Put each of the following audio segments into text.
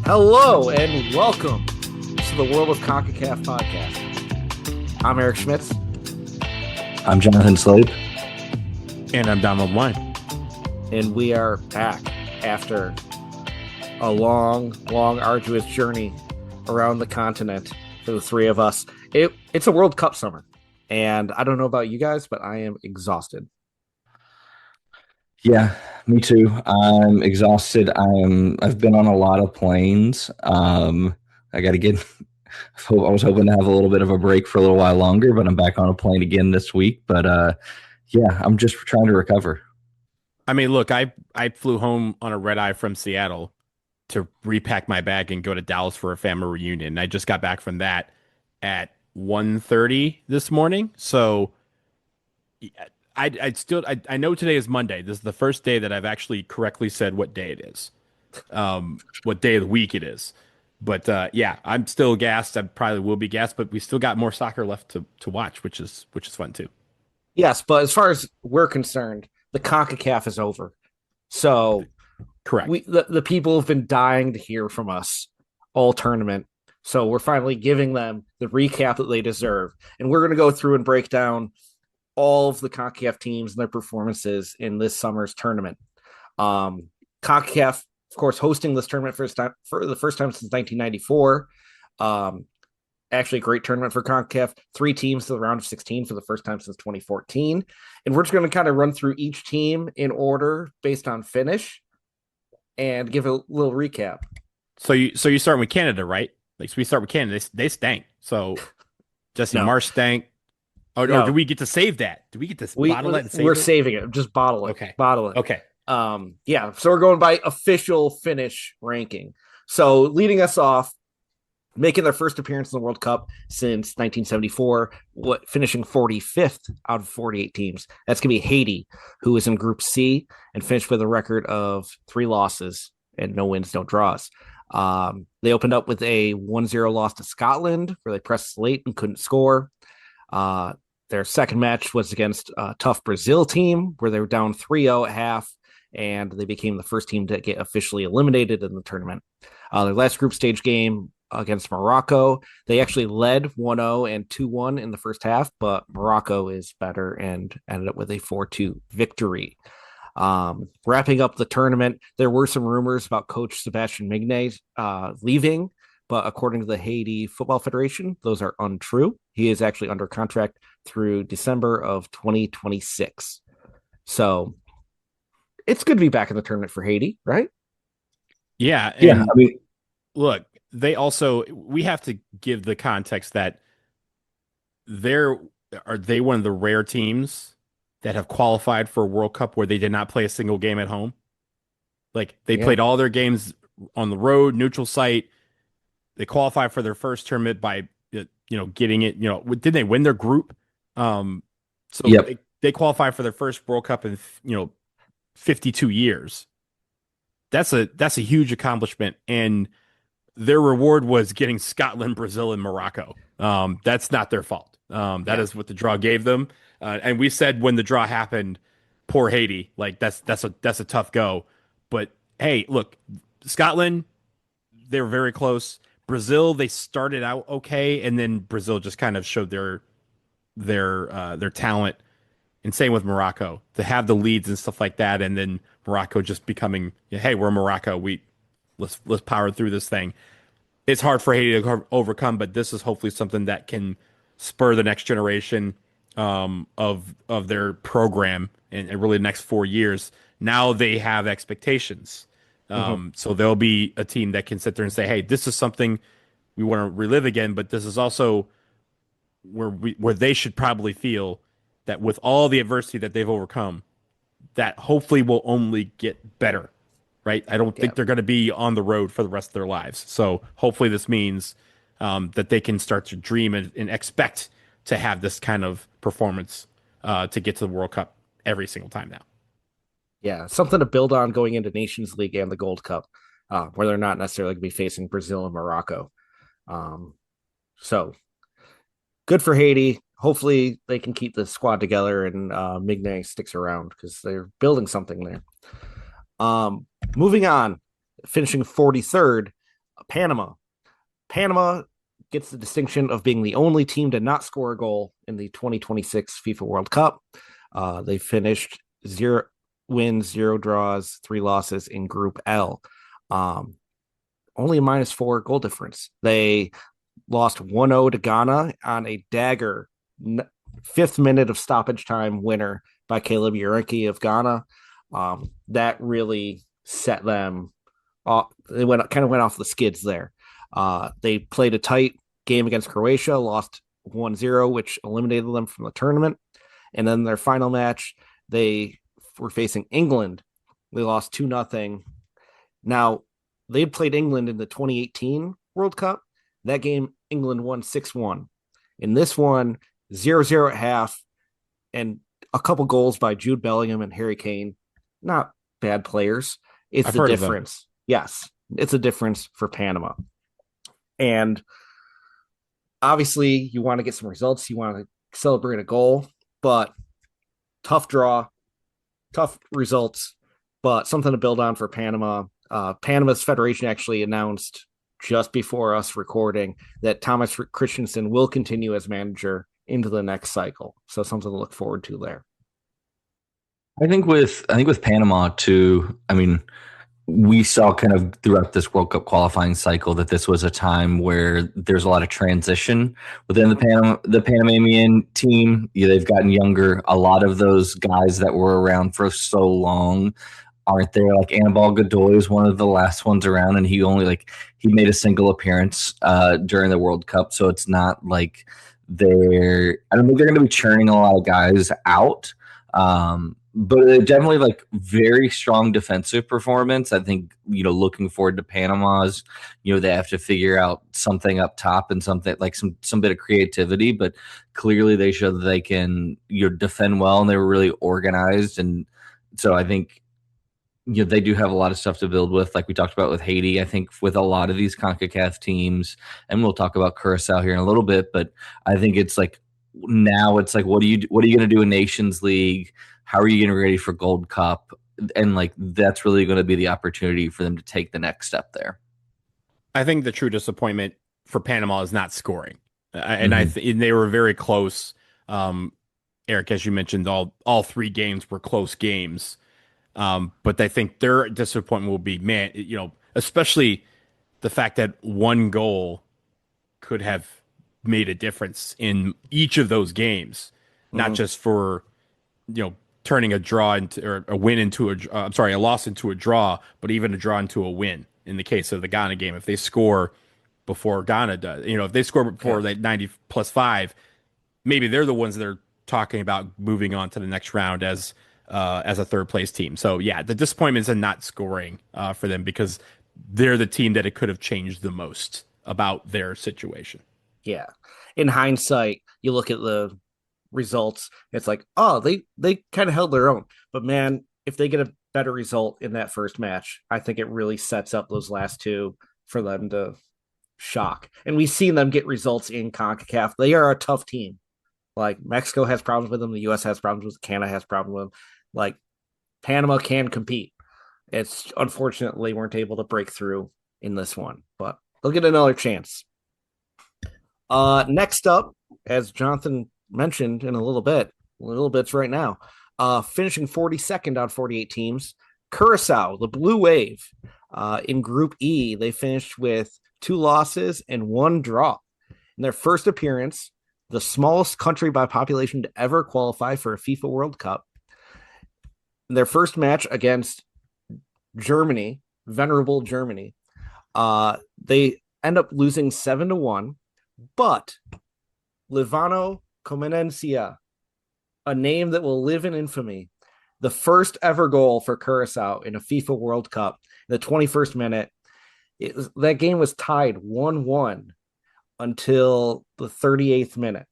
Hello and welcome to the World of Concacaf podcast. I'm Eric Schmitz. I'm Jonathan Slade. And I'm Donald Wine. And we are back after a long, arduous journey around the continent for the three of us. It's a World Cup summer. And I don't know about you guys, but I am exhausted. Yeah, me too. I'm exhausted. I've been on a lot of planes. I got to get. I was hoping to have a little bit of a break for a little while longer, but I'm back on a plane again this week. But yeah, I'm just trying to recover. I mean, look, I flew home on a red eye from Seattle to repack my bag and go to Dallas for a family reunion. I just got back from that at 1:30 this morning. So I know today is Monday. This is the first day that I've actually correctly said what day it is, what day of the week it is. But yeah, I'm still gassed. I probably will be gassed, but we still got more soccer left to watch, which is fun too. Yes, but as far as we're concerned, the CONCACAF is over. So correct. The people have been dying to hear from us all tournament. So we're finally giving them the recap that they deserve. And we're going to go through and break down all of the CONCACAF teams and their performances in this summer's tournament. CONCACAF, of course, hosting this tournament for the first time since 1994. Actually, a great tournament for CONCACAF. 3 teams to the round of 16 for the first time since 2014. And we're just going to kind of run through each team in order based on finish and give a little recap. So you start with Canada, right? Like, so we start with Canada. They stank. So Jesse Marsh stank. Oh, no. Do we get to save that? Do we get to bottle that and save it? We're saving it. Just bottle it. Okay. Bottle it. Okay. Yeah. So we're going by official finish ranking. So leading us off, making their first appearance in the World Cup since 1974, finishing 45th out of 48 teams. That's going to be Haiti, who is in Group C and finished with a record of 3 losses and no wins, no draws. They opened up with a 1-0 loss to Scotland, where they pressed late and couldn't score. Their second match was against a tough Brazil team, where they were down 3-0 at half, and they became the first team to get officially eliminated in the tournament. Their last group stage game against Morocco, they actually led 1-0 and 2-1 in the first half, but Morocco is better and ended up with a 4-2 victory. Wrapping up the tournament, there were some rumors about coach Sebastian Mignet leaving, but according to the Haiti Football Federation, those are untrue. He is actually under contract through December of 2026. So it's good to be back in the tournament for Haiti, right? Yeah. Yeah. I mean, look, we have to give the context that they one of the rare teams that have qualified for a World Cup where they did not play a single game at home. Like, they played all their games on the road, neutral site. They qualified for their first tournament by, getting it, did they win their group? They qualified for their first World Cup in, 52 years. That's a huge accomplishment. And their reward was getting Scotland, Brazil, and Morocco. That's not their fault. That is what the draw gave them. And we said when the draw happened, poor Haiti, like that's a tough go. But hey, look, Scotland, they were very close. Brazil, they started out okay, and then Brazil just kind of showed their talent. And same with Morocco, to have the leads and stuff like that, and then Morocco just becoming, hey, we're Morocco, let's power through this thing. It's hard for Haiti to overcome, but this is hopefully something that can spur the next generation of their program and really the next 4 years. Now they have expectations. So there'll be a team that can sit there and say, hey, this is something we want to relive again, but this is also where they should probably feel that with all the adversity that they've overcome, that hopefully will only get better, right? I don't think they're going to be on the road for the rest of their lives. So hopefully this means that they can start to dream and expect to have this kind of performance to get to the World Cup every single time now. Yeah, something to build on going into Nations League and the Gold Cup, where they're not necessarily going to be facing Brazil and Morocco. So good for Haiti. Hopefully they can keep the squad together and Mignet sticks around because they're building something there. Moving on, finishing 43rd, Panama. Panama gets the distinction of being the only team to not score a goal in the 2026 FIFA World Cup. They finished 0 wins, 0 draws, 3 losses in Group L. Only a -4 goal difference. They lost 1-0 to Ghana on a dagger 5th minute of stoppage time winner by Caleb Urenki of Ghana. That really set them off. They went off the skids there. They played a tight game against Croatia, lost 1-0, which eliminated them from the tournament. And then their final match, they were facing England. They lost 2-0. Now, they had played England in the 2018 World Cup. That game, England won 6-1. In this one, 0-0 at half, and a couple goals by Jude Bellingham and Harry Kane. Not bad players. It's the difference. Yes, it's a difference for Panama. And obviously, you want to get some results. You want to celebrate a goal, but tough draw, tough results, but something to build on for Panama. Panama's federation actually announced just before us recording that Thomas Christensen will continue as manager into the next cycle. So something to look forward to there. I think with Panama too, I mean, we saw kind of throughout this World Cup qualifying cycle that this was a time where there's a lot of transition within the Panamanian team. Yeah, they've gotten younger. A lot of those guys that were around for so long aren't there. Like Anibal Godoy is one of the last ones around, and he made a single appearance during the World Cup. So it's not like I don't think they're going to be churning a lot of guys out. But definitely like very strong defensive performance. I think, looking forward to Panama's, they have to figure out something up top and something like some bit of creativity, but clearly they showed that they can, defend well, and they were really organized. And so I think, they do have a lot of stuff to build with, like we talked about with Haiti. I think with a lot of these Concacaf teams, and we'll talk about Curacao here in a little bit, but I think it's like, now it's like, what are you going to do in Nations League? How are you getting ready for Gold Cup? And like, that's really going to be the opportunity for them to take the next step there. I think the true disappointment for Panama is not scoring. And they were very close. Eric, as you mentioned, all 3 games were close games. But I think their disappointment will be, especially the fact that 1 goal could have made a difference in each of those games, not just for, turning a draw into, or a win into a loss into a draw, but even a draw into a win in the case of the Ghana game. If they score before Ghana does, if they score before that 90+5, maybe they're the ones that are talking about moving on to the next round as a 3rd place team. So yeah, the disappointment is in not scoring for them, because they're the team that it could have changed the most about their situation. Yeah. In hindsight, you look at the results, it's like, oh, they kind of held their own. But man, if they get a better result in that first match, I think it really sets up those last 2 for them to shock. And we've seen them get results in CONCACAF. They are a tough team. Like, Mexico has problems with them. The U.S. has problems with them. Canada has problems with them. Like, Panama can compete. It's unfortunately weren't able to break through in this one, but they'll get another chance. Next up, as Jonathan mentioned in a little bits right now, finishing 42nd out of 48 teams, Curacao, the Blue Wave, in Group E, they finished with 2 losses and 1 draw. In their first appearance, the smallest country by population to ever qualify for a FIFA World Cup. In their first match against Germany, venerable Germany, they end up losing 7-1, but Livano Comenencia, a name that will live in infamy, the first ever goal for Curacao in a FIFA World Cup, in the 21st minute. That game was tied 1-1 until the 38th minute.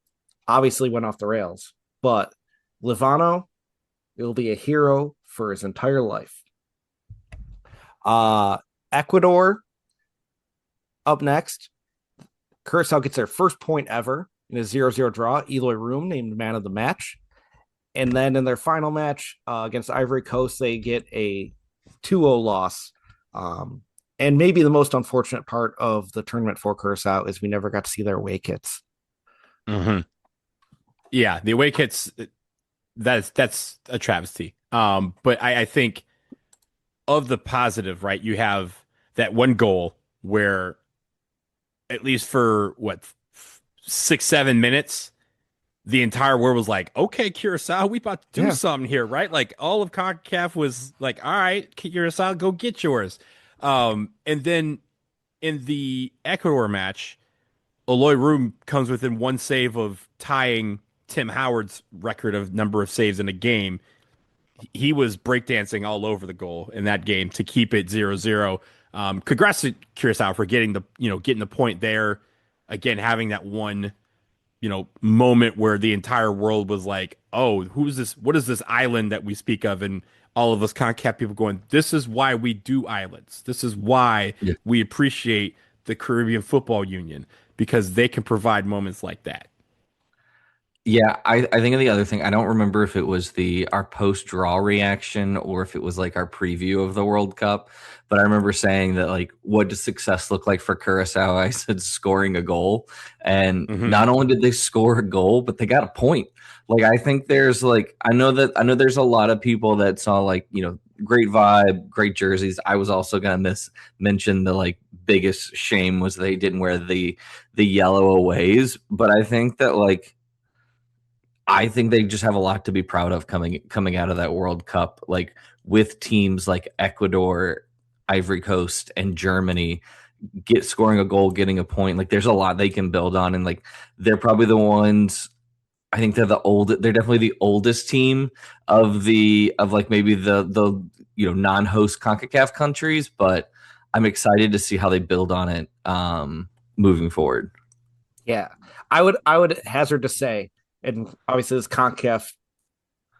Obviously went off the rails, but Livano will be a hero for his entire life. Ecuador up next. Curacao gets their first point ever in a 0-0 draw. Eloy Room named man of the match. And then in their final match against Ivory Coast, they get a 2-0 loss. And maybe the most unfortunate part of the tournament for Curacao is we never got to see their away kits. Mm-hmm. Yeah, the away kits, that's a travesty. But I think of the positive, right? You have that one goal where, at least for 6-7 minutes, the entire world was like, okay, Curacao, we about to do something here, right? Like all of Concacaf was like, all right, Curacao, go get yours. And then in the Ecuador match, Eloy Room comes within one save of tying Tim Howard's record of number of saves in a game. He was breakdancing all over the goal in that game to keep it 0-0. Congrats to Curacao for getting the point there. Again, having that one, moment where the entire world was like, oh, who's this? What is this island that we speak of? And all of us CONCACAF people going, this is why we do islands. This is why we appreciate the Caribbean Football Union, because they can provide moments like that. Yeah, I think of the other thing. I don't remember if it was our post-draw reaction or if it was like our preview of the World Cup, but I remember saying that, like, what does success look like for Curacao? I said scoring a goal, and not only did they score a goal, but they got a point. Like, I think there's I know there's a lot of people that saw, like, great vibe, great jerseys. I was also gonna mention the biggest shame was they didn't wear the yellow aways, but I think that I think they just have a lot to be proud of coming out of that World Cup, like with teams like Ecuador, Ivory Coast, and Germany scoring a goal, getting a point. Like, there's a lot they can build on, and they're probably the ones. I think they're they're definitely the oldest team of maybe the non-host CONCACAF countries, but I'm excited to see how they build on it moving forward. Yeah, I would hazard to say, and obviously this CONCACAF,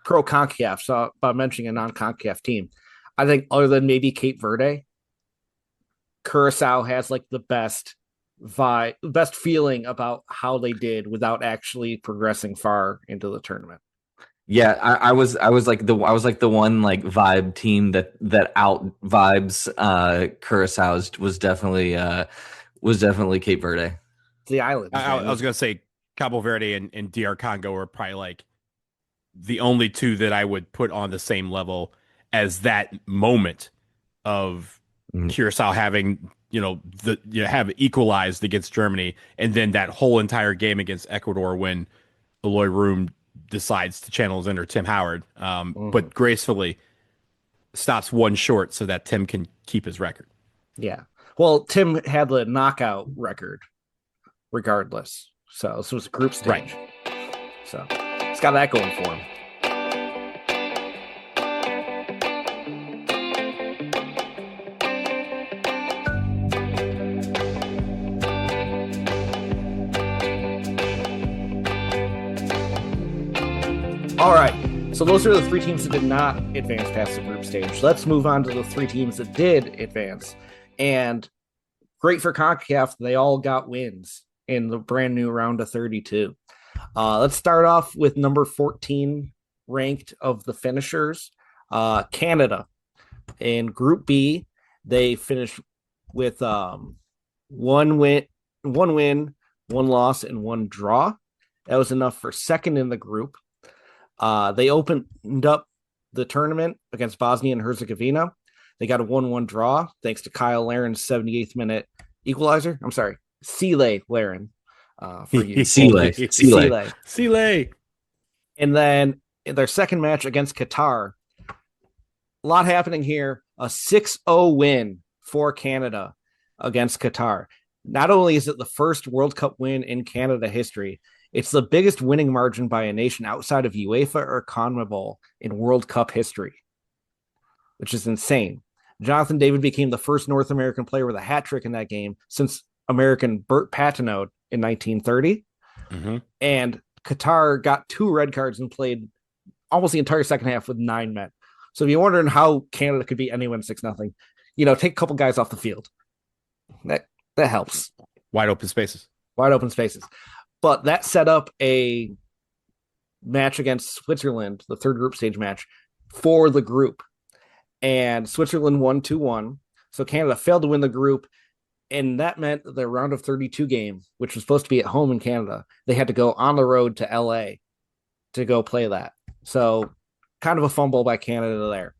pro CONCACAF, so by mentioning a non-CONCACAF team, I think other than maybe Cape Verde, Curacao has the best vibe, best feeling about how they did without actually progressing far into the tournament. Yeah, I was like the one vibe team that out vibes Curaçao's was definitely Cape Verde. The island. I was gonna say Cabo Verde and DR Congo are probably the only two that I would put on the same level as that moment of Curacao having have equalized against Germany, and then that whole entire game against Ecuador when Eloy Room decides to channel his inner Tim Howard, but gracefully stops one short so that Tim can keep his record. Yeah. Well, Tim had the knockout record regardless. So this was a group stage. Right. So it's got that going for him. All right, so those are the three teams that did not advance past the group stage. Let's move on to the three teams that did advance. And great for CONCACAF, they all got wins in the brand new round of 32. Let's start off with number 14 ranked of the finishers, Canada. In Group B, they finished with one win, one loss, and one draw. That was enough for second in the group. They opened up the tournament against Bosnia and Herzegovina. They got a 1-1 draw thanks to Kyle Laren's 78th minute equalizer. I'm sorry, Sile Laren. For you. Sile. And then in their second match against Qatar, a lot happening here. A 6-0 win for Canada against Qatar. Not only is it the first World Cup win in Canada history, it's the biggest winning margin by a nation outside of UEFA or CONMEBOL in World Cup history, which is insane. Jonathan David became the first North American player with a hat trick in that game since American Bert Patenaude in 1930. And Qatar got 2 red cards and played almost the entire second half with 9 men. So if you're wondering how Canada could beat anyone 6-0, take a couple guys off the field. That helps. Wide open spaces. But that set up a match against Switzerland, the third group stage match for the group. And Switzerland won 2-1. So Canada failed to win the group, and that meant the round of 32 game, which was supposed to be at home in Canada, they had to go on the road to LA to go play that. So kind of a fumble by Canada there.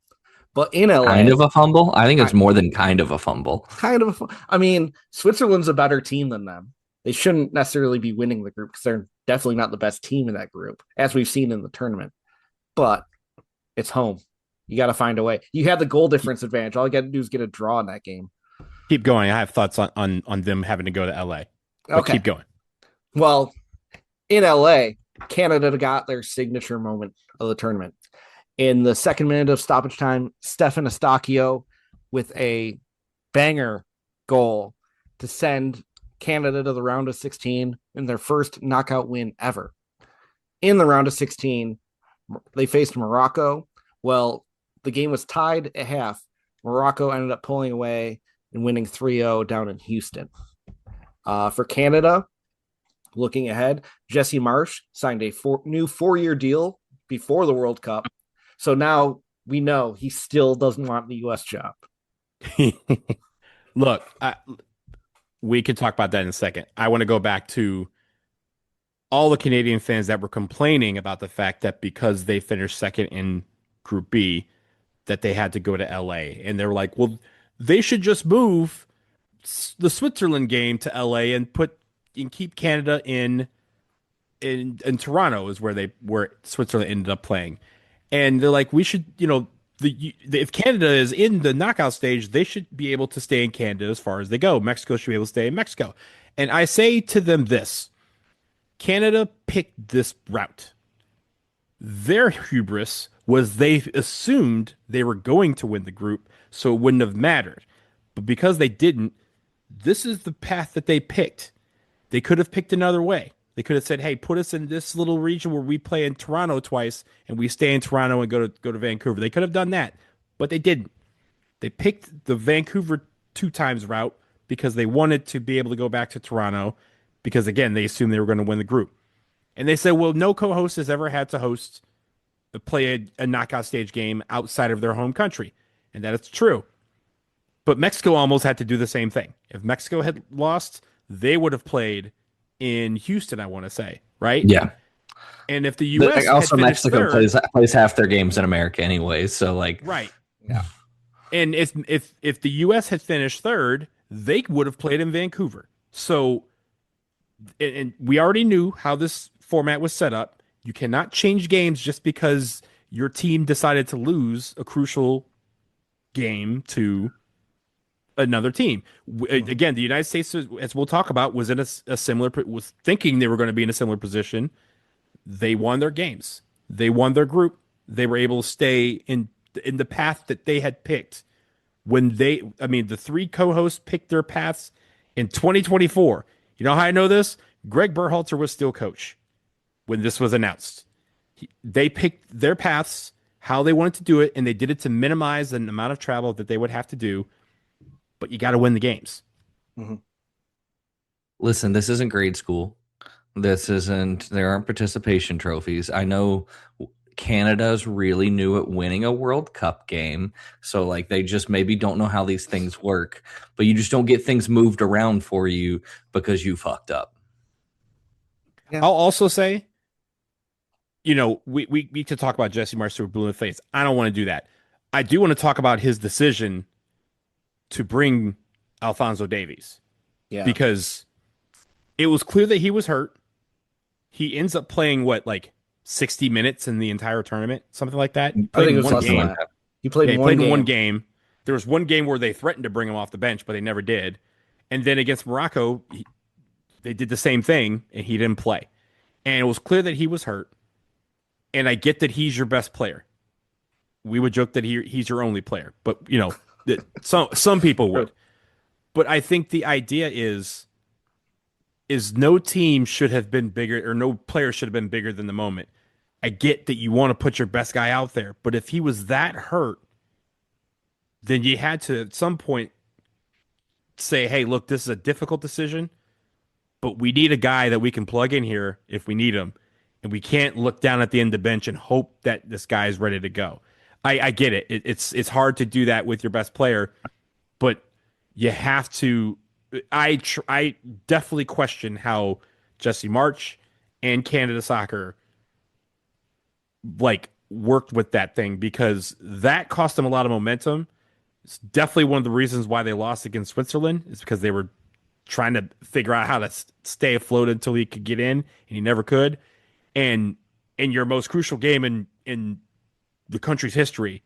But in LA, kind of a fumble. I think it's more than kind of a fumble. I mean, Switzerland's a better team than them. They shouldn't necessarily be winning the group because they're definitely not the best team in that group, as we've seen in the tournament. But it's home. You got to find a way. You have the goal difference advantage. All you got to do is get a draw in that game. Keep going. I have thoughts on them having to go to LA. Okay. Keep going. Well, in LA, Canada got their signature moment of the tournament. In the second minute of stoppage time, Stefan Eustáquio with a banger goal to send Canada to the round of 16 in their first knockout win ever. In the round of 16, they faced Morocco. Well, the game was tied at half. Morocco ended up pulling away and winning 3-0 down in Houston. For Canada, looking ahead, Jesse Marsch signed a new 4-year deal before the World Cup. So now we know he still doesn't want the U.S. job. Look, we can talk about that in a second. I want to go back to all the Canadian fans that were complaining about the fact that because they finished second in Group B, that they had to go to LA. And they were like, well, they should just move the Switzerland game to LA and keep Canada in Toronto is where Switzerland ended up playing. And they're like, we should, if Canada is in the knockout stage, they should be able to stay in Canada as far as they go. Mexico should be able to stay in Mexico. And I say to them this, Canada picked this route. Their hubris was they assumed they were going to win the group, so it wouldn't have mattered. But because they didn't, this is the path that they picked. They could have picked another way. They could have said, hey, put us in this little region where we play in Toronto twice and we stay in Toronto and go to Vancouver. They could have done that, but they didn't. They picked the Vancouver 2 times route because they wanted to be able to go back to Toronto because, again, they assumed they were going to win the group. And they said, well, no co-host has ever had to play a knockout stage game outside of their home country. And that is true. But Mexico almost had to do the same thing. If Mexico had lost, they would have played in Houston, I want to say, right? Yeah. And if the U.S. also Mexico plays half their games in America anyway, so right, yeah. And if the U.S. had finished third, they would have played in Vancouver. So, and we already knew how this format was set up. You cannot change games just because your team decided to lose a crucial game to another team. Again, the United States, as we'll talk about, was in was thinking they were going to be in a similar position. They won their games. They won their group. They were able to stay in the path that they had picked. The 3 co-hosts picked their paths in 2024. You know how I know this? Greg Berhalter was still coach when this was announced. They picked their paths, how they wanted to do it, and they did it to minimize the amount of travel that they would have to do. But you got to win the games. Mm-hmm. Listen, this isn't grade school. There aren't participation trophies. I know Canada's really new at winning a World Cup game. So they just maybe don't know how these things work, but you just don't get things moved around for you because you fucked up. Yeah. I'll also say, we need to talk about Jesse Marsch blue in the face. I don't want to do that. I do want to talk about his decision to bring Alphonso Davies. Yeah. Because it was clear that he was hurt. He ends up playing 60 minutes in the entire tournament, something like that. I think it was less than that. He played one game. There was one game where they threatened to bring him off the bench, but they never did. And then against Morocco, they did the same thing, and he didn't play. And it was clear that he was hurt. And I get that he's your best player. We would joke that he's your only player, but some people would. But I think the idea is no team should have been bigger, or no player should have been bigger than the moment. I get that you want to put your best guy out there, but if he was that hurt, then you had to at some point say, hey, look, this is a difficult decision, but we need a guy that we can plug in here if we need him. And we can't look down at the end of the bench and hope that this guy is ready to go. I get it. It's hard to do that with your best player, but you have to. I definitely question how Jesse March and Canada Soccer like worked with that thing because that cost them a lot of momentum. It's definitely one of the reasons why they lost against Switzerland is because they were trying to figure out how to stay afloat until he could get in, and he never could. And in your most crucial game in the country's history,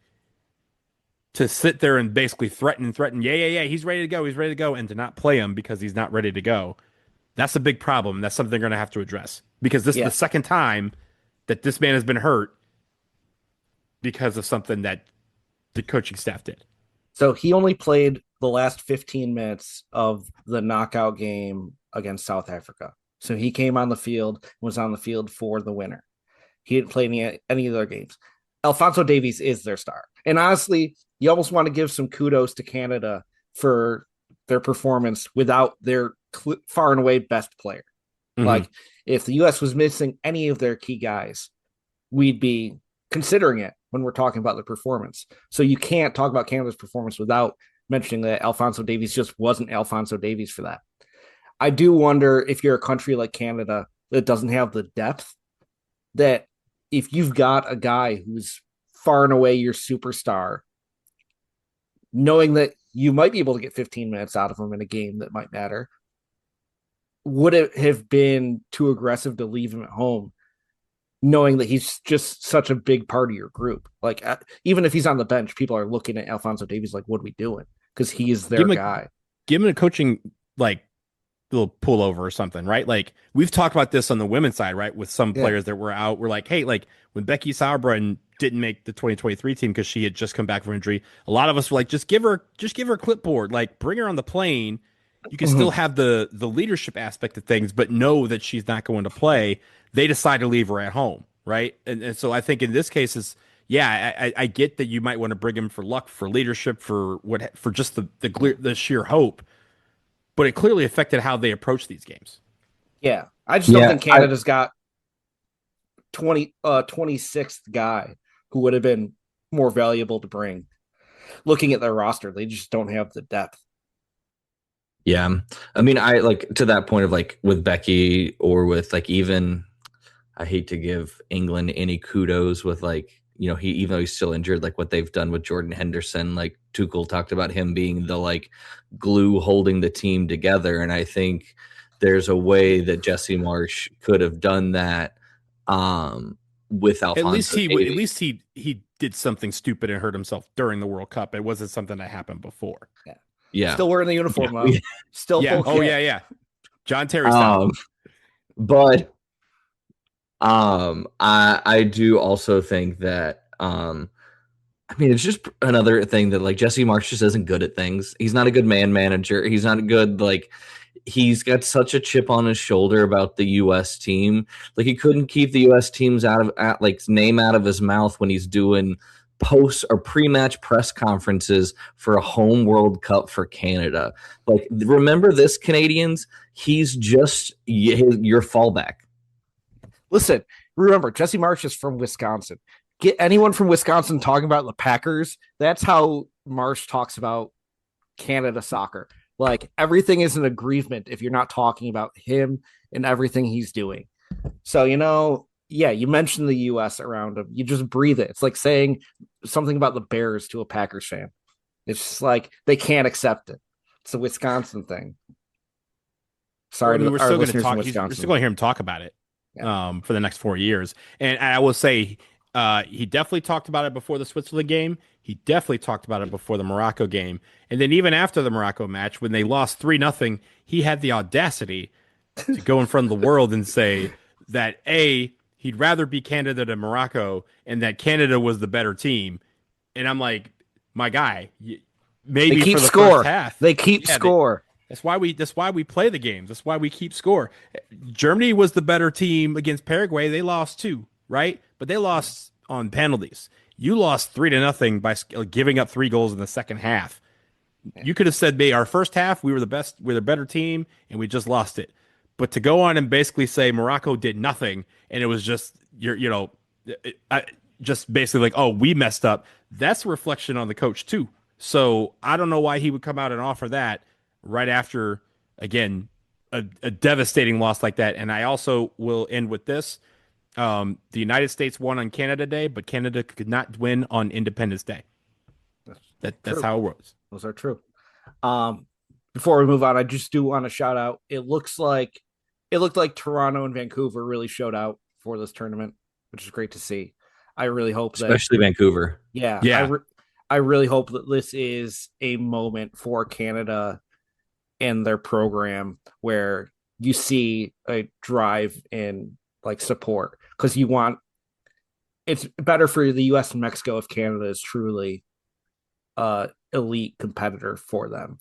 to sit there and basically threaten, yeah, he's ready to go, and to not play him because he's not ready to go, that's a big problem. That's something they're going to have to address because this is Yeah. the second time that this man has been hurt because of something that the coaching staff did. So he only played the last 15 minutes of the knockout game against South Africa. So he came on the field, was on the field for the winner. He didn't play any of their games. Alphonso Davies is their star. And honestly, you almost want to give some kudos to Canada for their performance without their far and away best player. Mm-hmm. Like, if the U.S. was missing any of their key guys, we'd be considering it when we're talking about the performance. So you can't talk about Canada's performance without mentioning that Alphonso Davies just wasn't Alphonso Davies for that. I do wonder if you're a country like Canada that doesn't have the depth, that if you've got a guy who's far and away your superstar, knowing that you might be able to get 15 minutes out of him in a game that might matter, would it have been too aggressive to leave him at home, knowing that he's just such a big part of your group? Like, even if he's on the bench, people are looking at Alphonso Davies like, what are we doing? Because he is their guy. Give him a coaching, like, little pullover or something, right? Like, we've talked about this on the women's side, right? With some players that were out. We're like, hey, like, when Becky Sauerbrunn didn't make the 2023 team because she had just come back from injury, a lot of us were like, just give her a clipboard, like, bring her on the plane. You can still have the leadership aspect of things, but know that she's not going to play. They decide to leave her at home, right? And so I think in this case is, I get that you might want to bring him for luck, for leadership, for just the sheer hope, but it clearly affected how they approach these games. Yeah, I just don't think Canada's got 26th guy who would have been more valuable to bring. Looking at their roster, they just don't have the depth. Yeah. I mean, I like to that point of like with Becky or with like even, I hate to give England any kudos with like, you know, even though he's still injured, like what they've done with Jordan Henderson, like Tuchel talked about him being the like glue holding the team together. And I think there's a way that Jesse Marsh could have done that with Alphonso. At least he did something stupid and hurt himself during the World Cup. It wasn't something that happened before. Yeah. Still wearing the uniform though. Still full kit. Yeah. John Terry style. But I do also think that I mean, it's just another thing that like Jesse Marsh just isn't good at things. He's not a good man manager. He's not good, like he's got such a chip on his shoulder about the US team. Like he couldn't keep the US team's name out of his mouth when he's doing post or pre-match press conferences for a home World Cup for Canada. Like, remember this, Canadians? He's just your fallback. Listen, remember, Jesse Marsh is from Wisconsin. Get anyone from Wisconsin talking about the Packers. That's how Marsh talks about Canada soccer. Like, everything is an agreement if you're not talking about him and everything he's doing. So, you know, yeah, you mentioned the U.S. around him. You just breathe it. It's like saying something about the Bears to a Packers fan. It's just like they can't accept it. It's a Wisconsin thing. Sorry, we're still going to talk. We're still going to hear him talk about it for the next 4 years. And I will say he definitely talked about it before the Switzerland game. He definitely talked about it before the Morocco game. And then even after the Morocco match, when they lost 3-0, he had the audacity to go in front of the world and say that he'd rather be Canada than Morocco, and that Canada was the better team. And I'm like, my guy, maybe they keep for the score. First half, they keep score. That's why we play the games. That's why we keep score. Germany was the better team against Paraguay. They lost 2, right? But they lost on penalties. You lost 3-0 by giving up 3 goals in the second half. You could have said, our first half, we were the best, we're the better team, and we just lost it. But to go on and basically say Morocco did nothing, and it was just just basically like, oh, we messed up. That's a reflection on the coach too. So I don't know why he would come out and offer that right after, again, a devastating loss like that. And I also will end with this. The United States won on Canada Day, but Canada could not win on Independence Day. That's how it works. Those are true. Before we move on, I just do want to shout out. It looked like Toronto and Vancouver really showed out for this tournament, which is great to see. I really hope especially Vancouver. Yeah. Yeah. I really hope that this is a moment for Canada and their program where you see a drive and like support, because it's better for the US and Mexico if Canada is truly elite competitor for them.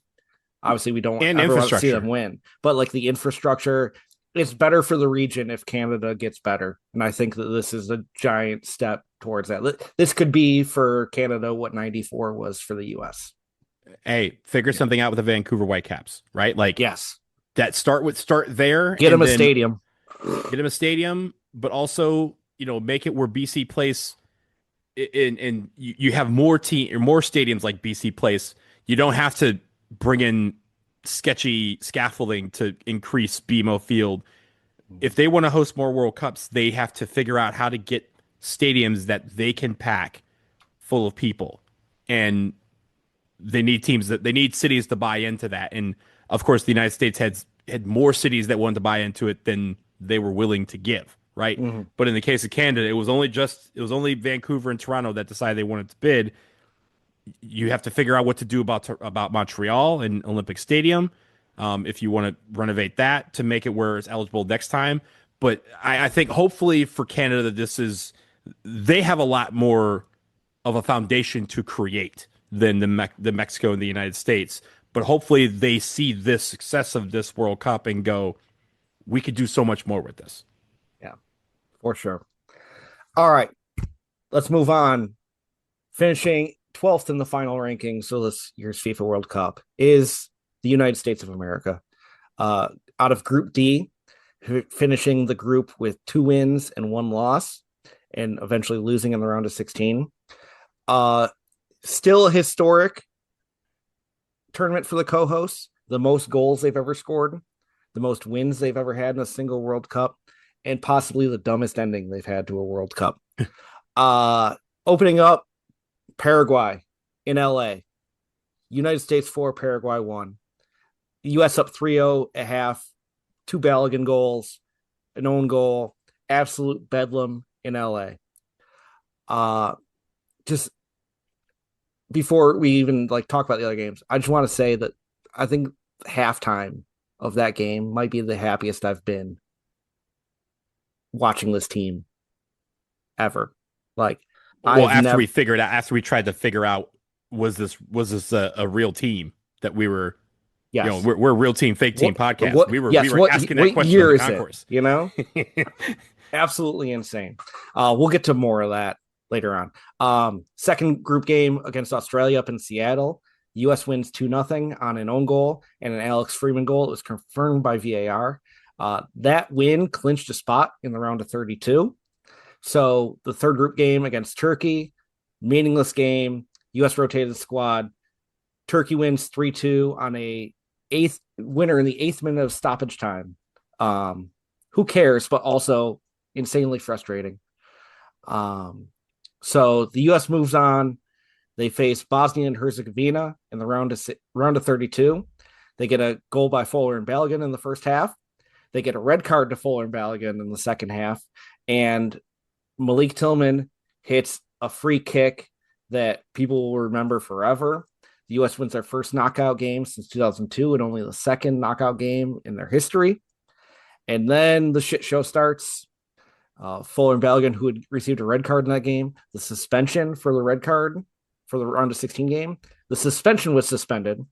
Obviously, we don't ever want to see them win, but like the infrastructure, it's better for the region if Canada gets better. And I think that this is a giant step towards that. This could be for Canada what 94 was for the US. Hey, figure something out with the Vancouver Whitecaps, right? Like, yes, that start there. Get them a stadium. Get them a stadium, but also, make it where BC Place and you have more stadiums like BC Place. You don't have to bring in sketchy scaffolding to increase BMO Field. If they want to host more World Cups, they have to figure out how to get stadiums that they can pack full of people. And they need cities to buy into that. And of course, the United States had more cities that wanted to buy into it than they were willing to give, right? Mm-hmm. But in the case of Canada, it was only Vancouver and Toronto that decided they wanted to bid. You have to figure out what to do about Montreal and Olympic Stadium, if you want to renovate that to make it where it's eligible next time. But I think hopefully for Canada, they have a lot more of a foundation to create than the Mexico and the United States. But hopefully they see this success of this World Cup and go, we could do so much more with this. Yeah, for sure. All right, let's move on. Finishing 12th in the final ranking, so this year's FIFA World Cup, is the United States of America. Out of Group D, finishing the group with 2 wins and 1 loss, and eventually losing in the round of 16. Still a historic tournament for the co-hosts. The most goals they've ever scored, the most wins they've ever had in a single World Cup, and possibly the dumbest ending they've had to a World Cup. Opening up, Paraguay in LA. United States 4, Paraguay 1. The US up 3-0 at half, 2 Balogun goals, an own goal, absolute bedlam in LA. Just before we even talk about the other games, I just want to say that I think halftime of that game might be the happiest I've been watching this team ever. After we tried to figure out, was this a real team that we were? Yes. We're a real team, fake team podcast. We were asking that question in the concourse. Absolutely insane. We'll get to more of that later on. Second group game against Australia up in Seattle. U.S. wins 2-0 on an own goal and an Alex Freeman goal. It was confirmed by VAR. That win clinched a spot in the round of 32. So the third group game against Turkey, meaningless game. U.S. rotated the squad. Turkey wins 3-2 on a winner in the 8th minute of stoppage time. Who cares? But also insanely frustrating. So the U.S. moves on. They face Bosnia and Herzegovina in the round of 32. They get a goal by Folarin Balogun in the first half. They get a red card to Folarin Balogun in the second half. And Malik Tillman hits a free kick that people will remember forever. The U.S. wins their first knockout game since 2002 and only the second knockout game in their history. And then the shit show starts. Folarin Balogun, who had received a red card in that game, the suspension for the red card for the round of 16 game, the suspension was suspended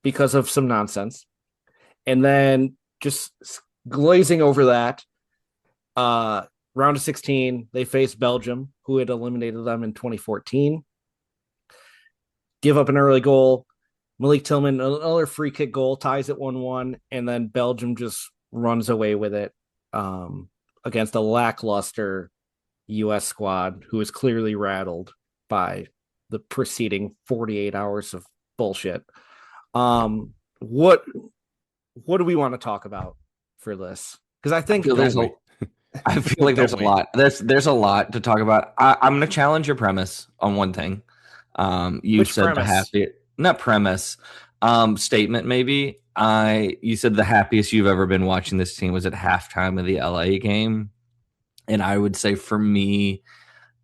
because of some nonsense. And then just glazing over that, round of 16, they face Belgium, who had eliminated them in 2014. Give up an early goal. Malik Tillman, another free kick goal, ties it 1-1, and then Belgium just runs away with it against a lackluster U.S. squad who is clearly rattled by the preceding 48 hours of bullshit. What do we want to talk about for this? Because I think I feel like there's a lot. There's a lot to talk about. I'm going to challenge your premise on one thing. You Which said premise? the happiest, not premise, statement maybe. You said the happiest you've ever been watching this team was at halftime of the LA game, and I would say for me,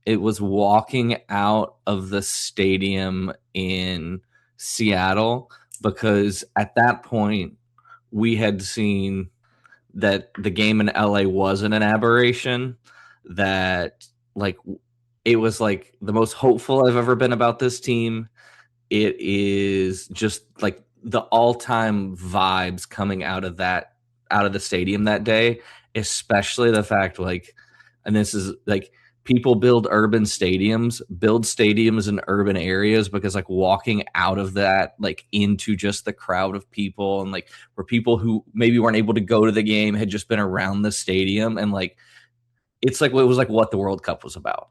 it was walking out of the stadium in Seattle, because at that point we had seen that the game in LA wasn't an aberration, that like it was like the most hopeful I've ever been about this team. It is just like the all-time vibes coming out of the stadium that day, especially the fact like, and this is like, people build stadiums in urban areas, because like walking out of that, like into just the crowd of people, and like where people who maybe weren't able to go to the game had just been around the stadium, and like it's like, it was like what the World Cup was about.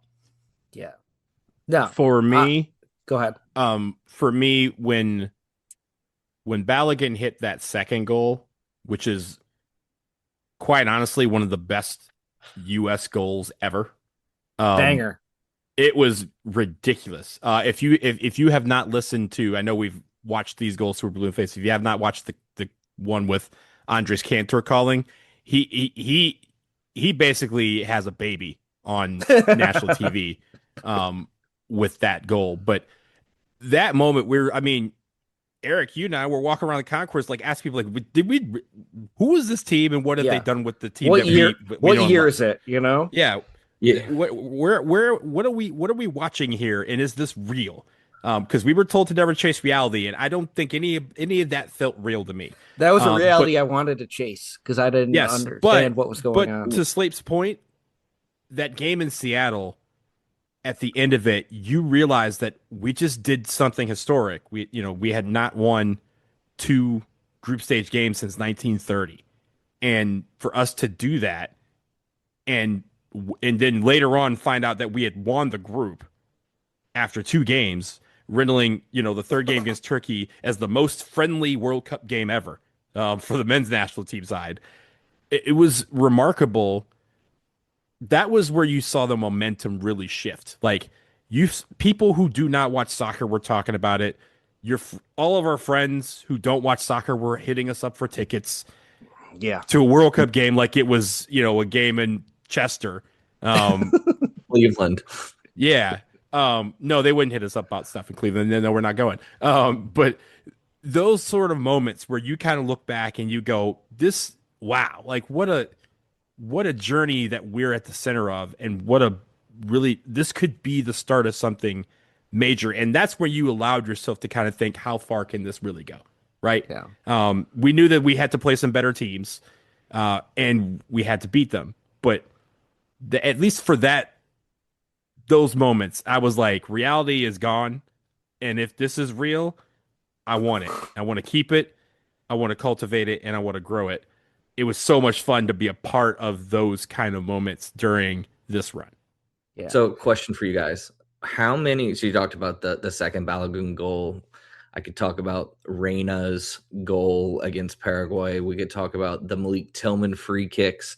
Yeah. No. For me, go ahead. For me, when Balogun hit that second goal, which is quite honestly one of the best U.S. goals ever. Banger. It was ridiculous. If you have not listened to, I know we've watched these goals through Balloon Face. If you have not watched the one with Andres Cantor calling, he basically has a baby on national TV with that goal. But that moment, Eric, you and I were walking around the concourse, like asking people, like, who is this team and what have they done with the team? What year? What year is it? You know? Yeah. Yeah. What are we watching here? And is this real? Because we were told to never chase reality, and I don't think any of that felt real to me. That was a reality I wanted to chase, because I didn't understand what was going on. But to Slape's point, that game in Seattle, at the end of it, you realize that we just did something historic. We had not won 2 group stage games since 1930, and for us to do that, and then later on find out that we had won the group after 2 games, riddling the third game against Turkey as the most friendly World Cup game ever for the men's national team side. It was remarkable. That was where you saw the momentum really shift. Like, people who do not watch soccer were talking about it. All of our friends who don't watch soccer were hitting us up for tickets. Yeah, to a World Cup game like it was a game in Chester, Cleveland. Yeah. No, they wouldn't hit us up about stuff in Cleveland. No, we're not going. But those sort of moments where you kind of look back and you go, wow, like what a journey that we're at the center of, and this could be the start of something major. And that's where you allowed yourself to kind of think, how far can this really go? Right. Yeah. We knew that we had to play some better teams, and we had to beat them. But at least for those moments, I was like, reality is gone. And if this is real, I want it. I want to keep it. I want to cultivate it, and I want to grow it. It was so much fun to be a part of those kind of moments during this run. Yeah. So, question for you guys: how many? So you talked about the second Balogun goal. I could talk about Reyna's goal against Paraguay. We could talk about the Malik Tillman free kicks.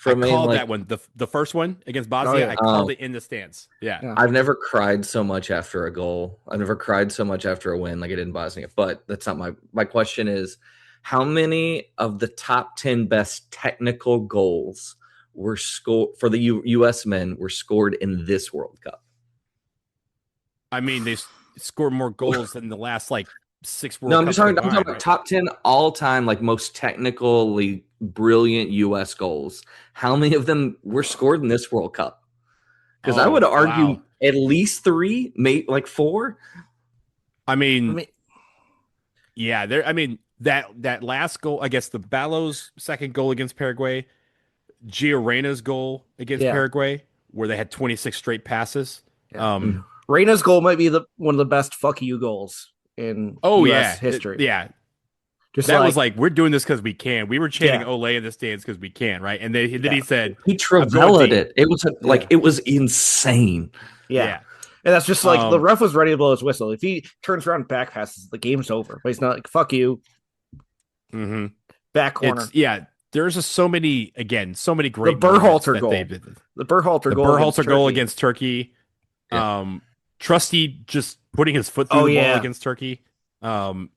I called that one. The first one against Bosnia, I called it in the stands. Yeah. I've never cried so much after a goal. I've never cried so much after a win like I did in Bosnia. But that's not my question is, how many of the top 10 best technical goals were scored for the U.S. men were scored in this World Cup? I mean, they scored more goals than the last 6 World Cups. No, I'm talking about top 10 all-time, most technically brilliant U.S. goals. How many of them were scored in this World Cup? Because I would argue at least 3, maybe 4. I mean, yeah, that last goal, I guess the Ballo's second goal against Paraguay, Gio Reyna's goal against Paraguay, where they had 26 straight passes. Yeah. Reyna's goal might be one of the best fuck you goals in U.S. history. Just that was we're doing this because we can. We were chanting Olé in the stands because we can, right? And then he said he travellaed it. It was it was insane. Yeah. And that's just like the ref was ready to blow his whistle. If he turns around and back passes, the game's over. But he's not like, fuck you. Mm-hmm. Back corner. There's just so many great the Berhalter goal. The Berhalter goal against Turkey. Yeah. Trusty just putting his foot through the ball against Turkey. Even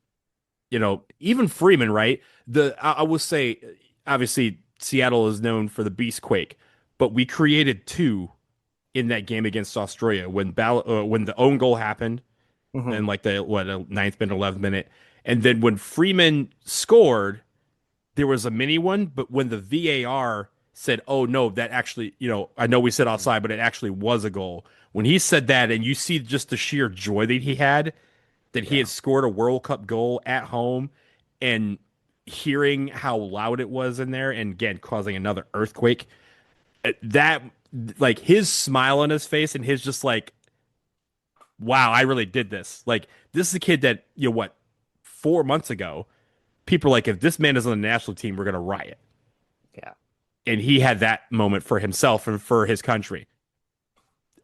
Freeman, right? I will say, obviously, Seattle is known for the Beast Quake, but we created 2 in that game against Australia when the own goal happened, in like the 9th minute, 11th minute, and then when Freeman scored, there was a mini one, but when the VAR said, "Oh no, that actually, I know we said outside, but it actually was a goal." When he said that, and you see just the sheer joy that he had, that he had scored a World Cup goal at home, and hearing how loud it was in there, and again causing another earthquake, that like his smile on his face and his just like, wow, I really did this. Like, this is a kid that 4 months ago, people are like, if this man is on the national team, we're gonna riot. Yeah, and he had that moment for himself and for his country.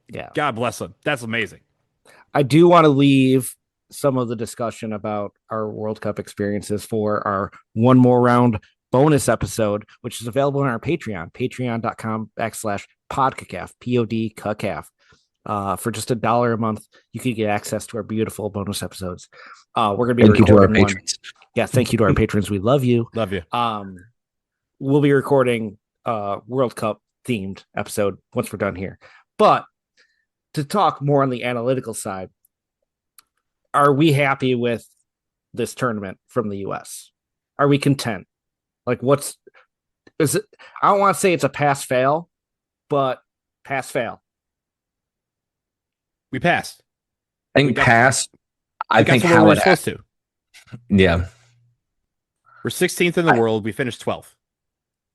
Yeah, God bless him. That's amazing. I do want to leave some of the discussion about our World Cup experiences for our one more round bonus episode, which is available on our Patreon, patreon.com/podcacaf, POD-CACAF. For just $1 a month, you can get access to our beautiful bonus episodes. We're going to be recording one. Yeah, thank you to our patrons. We love you. Love you. We'll be recording World Cup themed episode once we're done here. But to talk more on the analytical side, are we happy with this tournament from the U.S.? Are we content? Like, is it? I don't want to say it's a pass-fail, but pass-fail. We passed. I think pass. I think how we're supposed to. Yeah. We're 16th in the world. We finished 12th.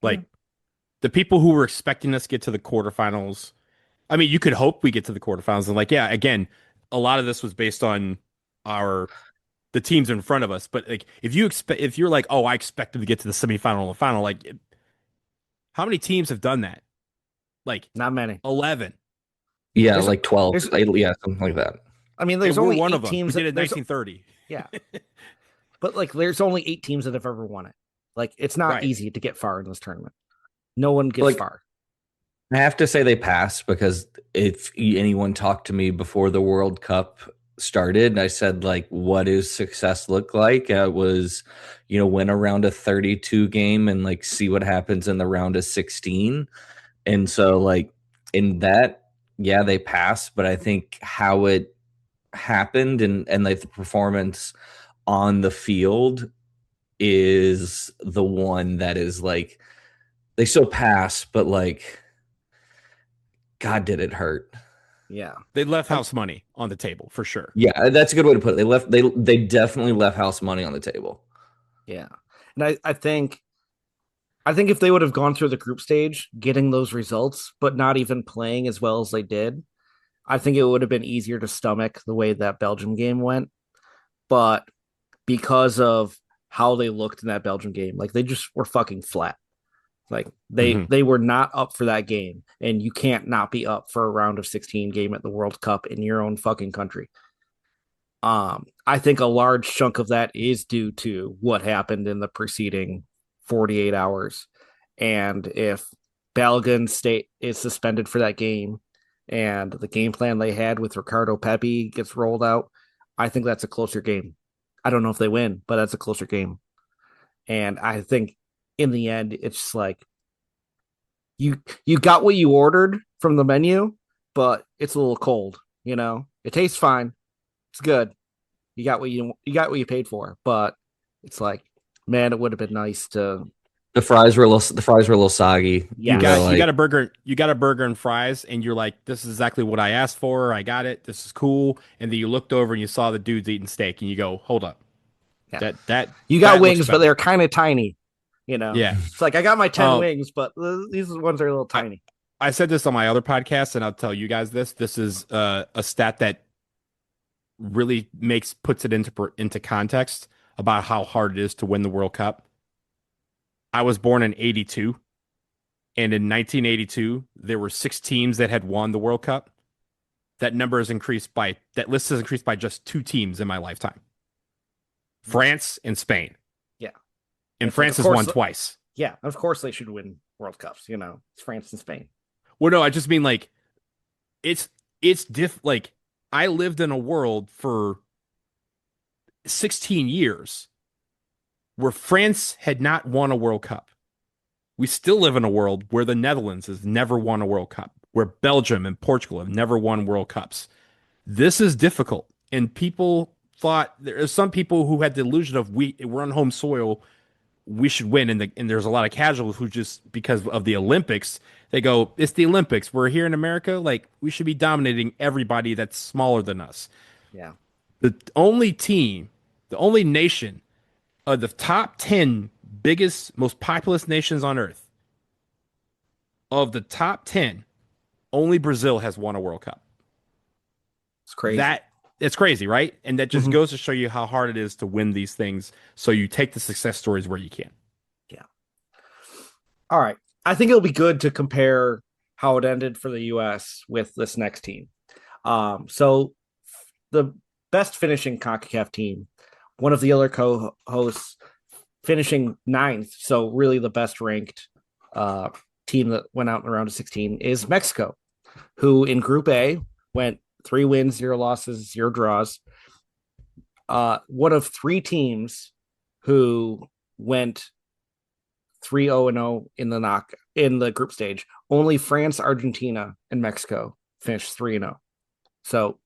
Like, the people who were expecting us to get to the quarterfinals, I mean, you could hope we get to the quarterfinals. And again, a lot of this was based on the teams in front of us. But like, if you're like, oh, I expect them to get to the semifinal and the final, like, how many teams have done that? Like, not many. 11. Yeah, like 12. Yeah, something like that. I mean, there's only one 8 of them. teams. We did it in 1930. Yeah. But like, there's only 8 teams that have ever won it. Like, it's not easy to get far in this tournament. No one gets far. I have to say they passed, because if anyone talked to me before the World Cup started, I said, like, what does success look like? It was, win a round of 32 game and like see what happens in the round of 16. And so like in that, yeah, they passed, but I think how it happened and like the performance on the field is the one that is like, they still pass, but like, God, did it hurt? Yeah, they left house money on the table for sure. Yeah, that's a good way to put it. They definitely left house money on the table. Yeah, and I think if they would have gone through the group stage, getting those results, but not even playing as well as they did, I think it would have been easier to stomach the way that Belgium game went. But because of how they looked in that Belgium game, like, they just were fucking flat. Like, they were not up for that game, and you can't not be up for a round of 16 game at the World Cup in your own fucking country. I think a large chunk of that is due to what happened in the preceding 48 hours. And if Balogun is suspended for that game and the game plan they had with Ricardo Pepi gets rolled out, I think that's a closer game. I don't know if they win, but that's a closer game. And I think in the end, it's just like, you got what you ordered from the menu, but it's a little cold. It tastes fine. It's good. You got what you paid for, but it's like, man, it would have been nice to. The fries were a little soggy. Yeah, you got a burger and fries, and you're like, this is exactly what I asked for. I got it. This is cool. And then you looked over and you saw the dudes eating steak, and you go, hold up. Yeah. That you got wings, but they're kind of tiny. Yeah. It's like, I got my 10 wings, but these ones are a little tiny. I said this on my other podcast, and I'll tell you guys this. This is a stat that really puts it into context about how hard it is to win the World Cup. I was born in 82, and in 1982, there were 6 teams that had won the World Cup. that list has increased by just 2 teams in my lifetime. France and Spain. Yeah. And France has won twice. Yeah, of course they should win World Cups. It's France and Spain. Well, no, I just mean like it's like I lived in a world for 16 years where France had not won a World Cup. We still live in a world where the Netherlands has never won a World Cup, where Belgium and Portugal have never won World Cups. This is difficult. And people thought there are some people who had the illusion of we're on home soil, we should win. And there's a lot of casuals who just because of the Olympics, they go, it's the Olympics. We're here in America. Like we should be dominating everybody that's smaller than us. Yeah. The only nation of the top 10 biggest, most populous nations on earth, of the top 10, only Brazil has won a World Cup. It's crazy. It's crazy, right? And that just goes to show you how hard it is to win these things. So you take the success stories where you can. Yeah. All right. I think it'll be good to compare how it ended for the U.S. with this next team. So the best finishing CONCACAF team, one of the other co-hosts finishing 9th, so really the best ranked team that went out in the round of 16 is Mexico, who in Group A went 3 wins, 0 losses, 0 draws. One of 3 teams who went 3-0-0 in the group stage. Only France, Argentina, and Mexico finished 3-0. So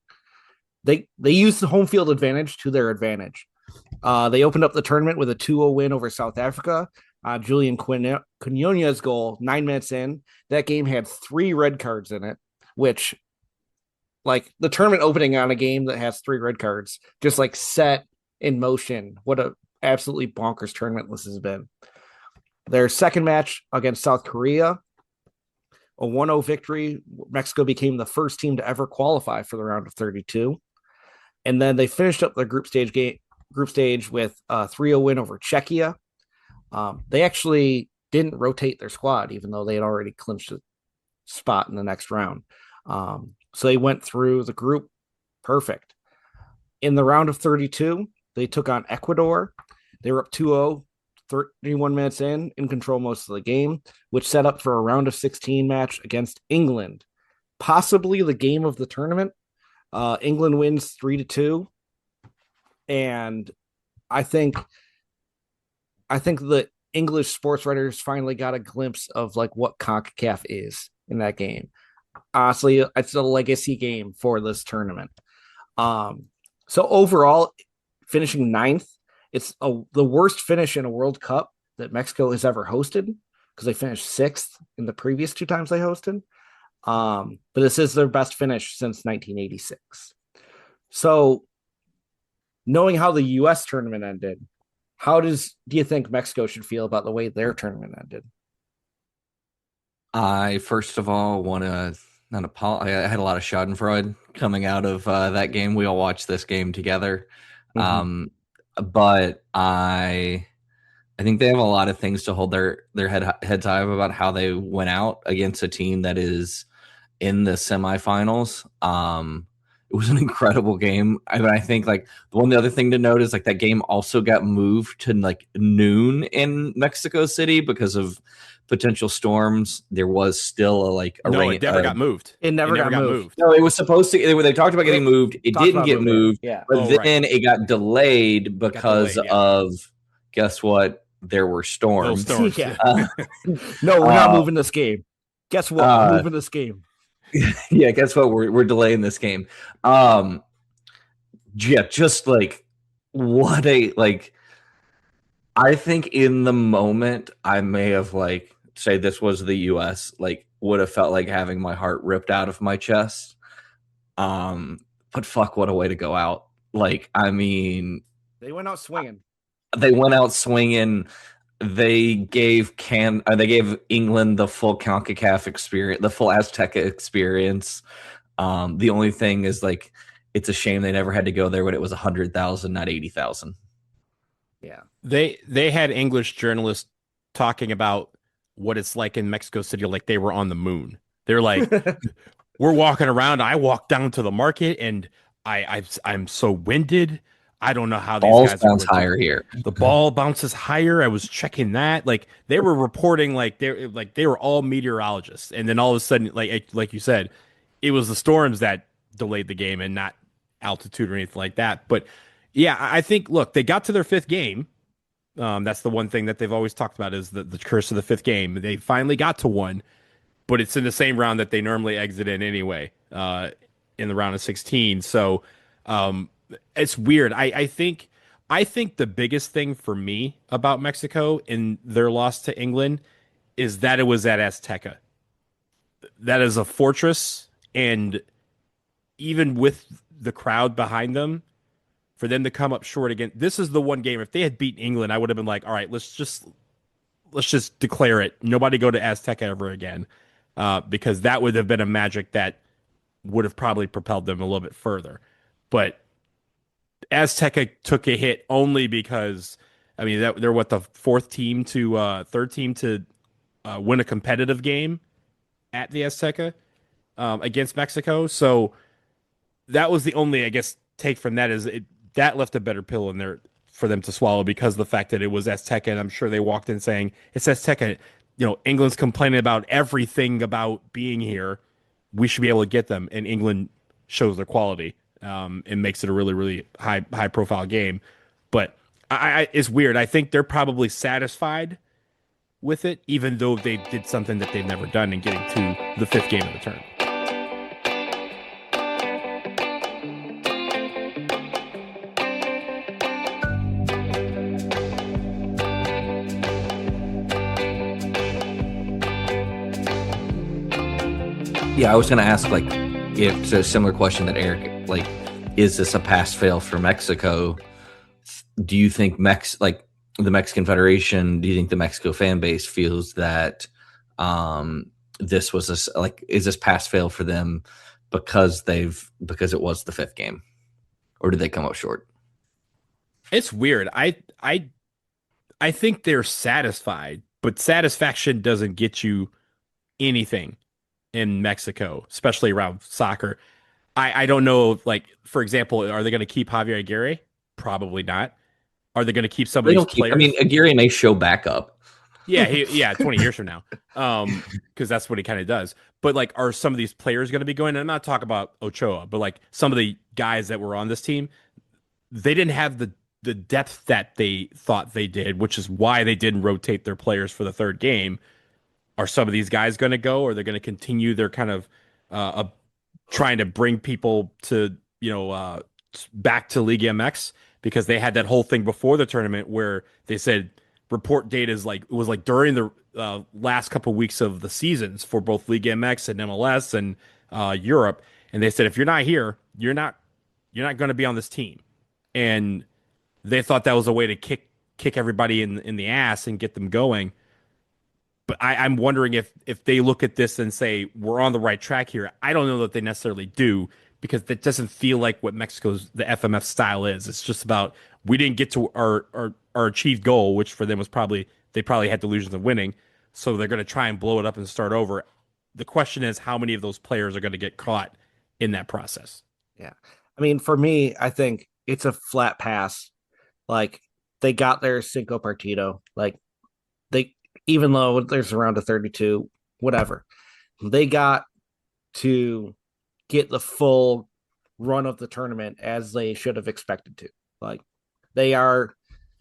they used the home field advantage to their advantage. They opened up the tournament with a 2-0 win over South Africa. Julian Quinones' goal 9 minutes in. That game had 3 red cards in it, which like the tournament opening on a game that has 3 red cards, just like set in motion. What a absolutely bonkers tournament this has been. Their second match against South Korea, a 1-0 victory. Mexico became the first team to ever qualify for the round of 32. And then they finished up their group stage with a 3-0 win over Czechia. They actually didn't rotate their squad, even though they had already clinched a spot in the next round. So they went through the group perfect. In the round of 32, they took on Ecuador. They were up 2-0, 31 minutes in control most of the game, which set up for a round of 16 match against England. Possibly the game of the tournament. England wins 3-2. And I think the English sports writers finally got a glimpse of like what CONCACAF is in that game. Honestly, it's a legacy game for this tournament. So overall, finishing 9th, it's the worst finish in a World Cup that Mexico has ever hosted because they finished 6th in the previous 2 times they hosted. But this is their best finish since 1986. So knowing how the U.S. tournament ended, how do you think Mexico should feel about the way their tournament ended? I first of all want to not apologize. I had a lot of Schadenfreude coming out of that game. We all watched this game together, but I think they have a lot of things to hold their heads high about how they went out against a team that is in the semifinals. It was an incredible game. I think like the other thing to note is like that game also got moved to like noon in Mexico City because of potential storms. There was still it never got moved. It never got moved. No, it was supposed to. They talked about getting moved. It didn't get moved. Yeah. But then it got delayed because of guess what? There were storms. Yeah. No, we're not moving this game. Guess what? We're moving this game. Yeah, guess what? We're delaying this game. Just like what a like. I think in the moment I may have like say this was the U.S. like would have felt like having my heart ripped out of my chest. But fuck, what a way to go out! Like, I mean, they went out swinging. They gave England the full CONCACAF experience, the full Azteca experience. The only thing is like it's a shame they never had to go there when it was 100,000, not 80,000. Yeah, they had English journalists talking about what it's like in Mexico City, like they were on the moon. They're like, we're walking around. I walk down to the market and I'm so winded. I don't know how these Balls guys are bounce higher here. the ball bounces higher. I was checking that. Like they were reporting they were all meteorologists. And then all of a sudden, like you said, it was the storms that delayed the game and not altitude or anything like that. But yeah, I think look, they got to their fifth game. That's the one thing that they've always talked about is the curse of the fifth game. They finally got to one, but it's in the same round that they normally exit in anyway, in the round of 16. So it's weird. I think the biggest thing for me about Mexico in their loss to England is that it was at Azteca. That is a fortress, and even with the crowd behind them, for them to come up short again, this is the one game. If they had beaten England, I would have been like, all right, let's just declare it. Nobody go to Azteca ever again, because that would have been a magic that would have probably propelled them a little bit further. But Azteca took a hit only because, I mean, they're what, the third team to win a competitive game at the Azteca against Mexico. So that was the only, I guess, take from that is that left a better pill in there for them to swallow because of the fact that it was Azteca, and I'm sure they walked in saying it's Azteca. England's complaining about everything about being here. We should be able to get them, and England shows their quality and makes it a really, really high profile game. But it's weird. I think they're probably satisfied with it, even though they did something that they've never done in getting to the fifth game of the tournament. Yeah, I was going to ask, like, if it's a similar question that Eric, like, is this a pass fail for Mexico? Do you think the Mexican Federation, do you think the Mexico fan base feels that this was is this pass fail for them because it was the fifth game, or did they come up short? It's weird. I think they're satisfied, but satisfaction doesn't get you anything in Mexico, especially around soccer. I don't know, like, for example, are they going to keep Javier Aguirre? Probably not. Are they going to keep some of these players? I mean, Aguirre may show back up. Yeah, 20 years from now. Because that's what he kind of does. But like, are some of these players going to be going? And I'm not talking about Ochoa, but like some of the guys that were on this team, they didn't have the depth that they thought they did, which is why they didn't rotate their players for the third game. Are some of these guys going to go, or are they going to continue their kind of trying to bring people to, back to Liga MX? Because they had that whole thing before the tournament where they said report date is like, it was like during the last couple of weeks of the seasons for both Liga MX and MLS and Europe. And they said, if you're not here, you're not going to be on this team. And they thought that was a way to kick everybody in the ass and get them going. But I'm wondering if they look at this and say, we're on the right track here. I don't know that they necessarily do, because that doesn't feel like what Mexico's, the FMF style is. It's just about, we didn't get to our achieved goal, which for them was they probably had delusions of winning. So they're going to try and blow it up and start over. The question is, how many of those players are going to get caught in that process? Yeah. I mean, for me, I think it's a flat pass. Like, they got their cinco partido. Like, even though there's a round of 32, whatever, they got to get the full run of the tournament as they should have expected to. Like, they are,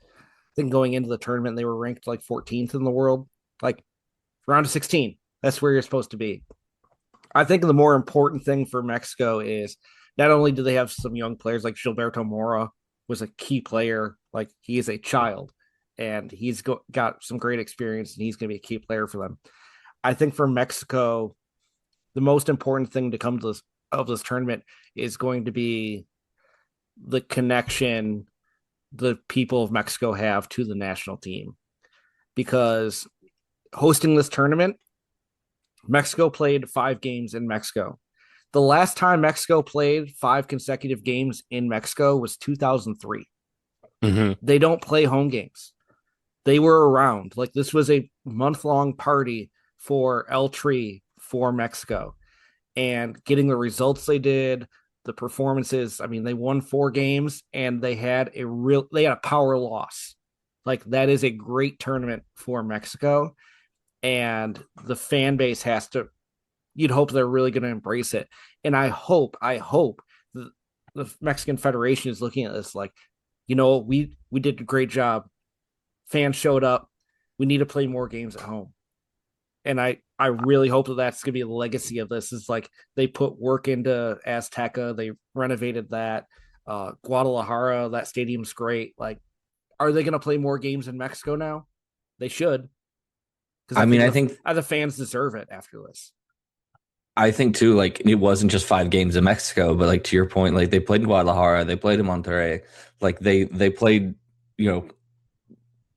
I think going into the tournament, they were ranked like 14th in the world. Like, round of 16, that's where you're supposed to be. I think the more important thing for Mexico is not only do they have some young players, like Gilberto Mora was a key player, like he is a child, and he's got some great experience, and he's going to be a key player for them. I think for Mexico, the most important thing to come to this tournament is going to be the connection the people of Mexico have to the national team. Because hosting this tournament, Mexico played 5 games in Mexico. The last time Mexico played 5 consecutive games in Mexico was 2003. Mm-hmm. They don't play home games. They were around. Like, this was a month-long party for El Tri for Mexico. and getting the results they did, the performances. I mean, they won 4 games and they had a power loss. Like that is a great tournament for Mexico, and the fan base has to. You'd hope they're really going to embrace it, and I hope the Mexican Federation is looking at this like, we did a great job. Fans showed up. We need to play more games at home, and I really hope that that's going to be the legacy of this. Is like they put work into Azteca, they renovated that. Guadalajara, that stadium's great. Like, are they going to play more games in Mexico now? They should. Because I think the fans deserve it after this. I think too, like it wasn't just 5 games in Mexico, but like to your point, like they played in Guadalajara, they played in Monterrey, like they played,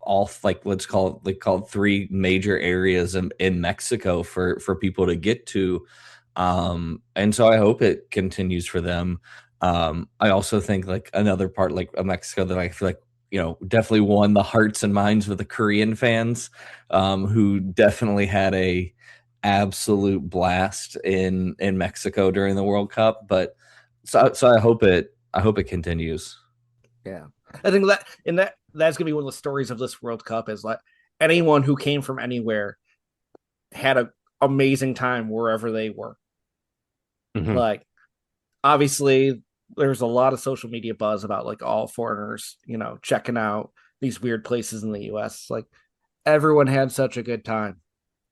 all like call it 3 major areas in Mexico for people to get to, and so I hope it continues for them. I also think like another part like of Mexico that I feel like definitely won the hearts and minds with the Korean fans, who definitely had a absolute blast in Mexico during the World Cup. But so I hope it continues. Yeah, I think that's gonna be one of the stories of this World Cup is like anyone who came from anywhere had an amazing time wherever they were. Mm-hmm. Like, obviously, there's a lot of social media buzz about like all foreigners, checking out these weird places in the U.S. Like, everyone had such a good time.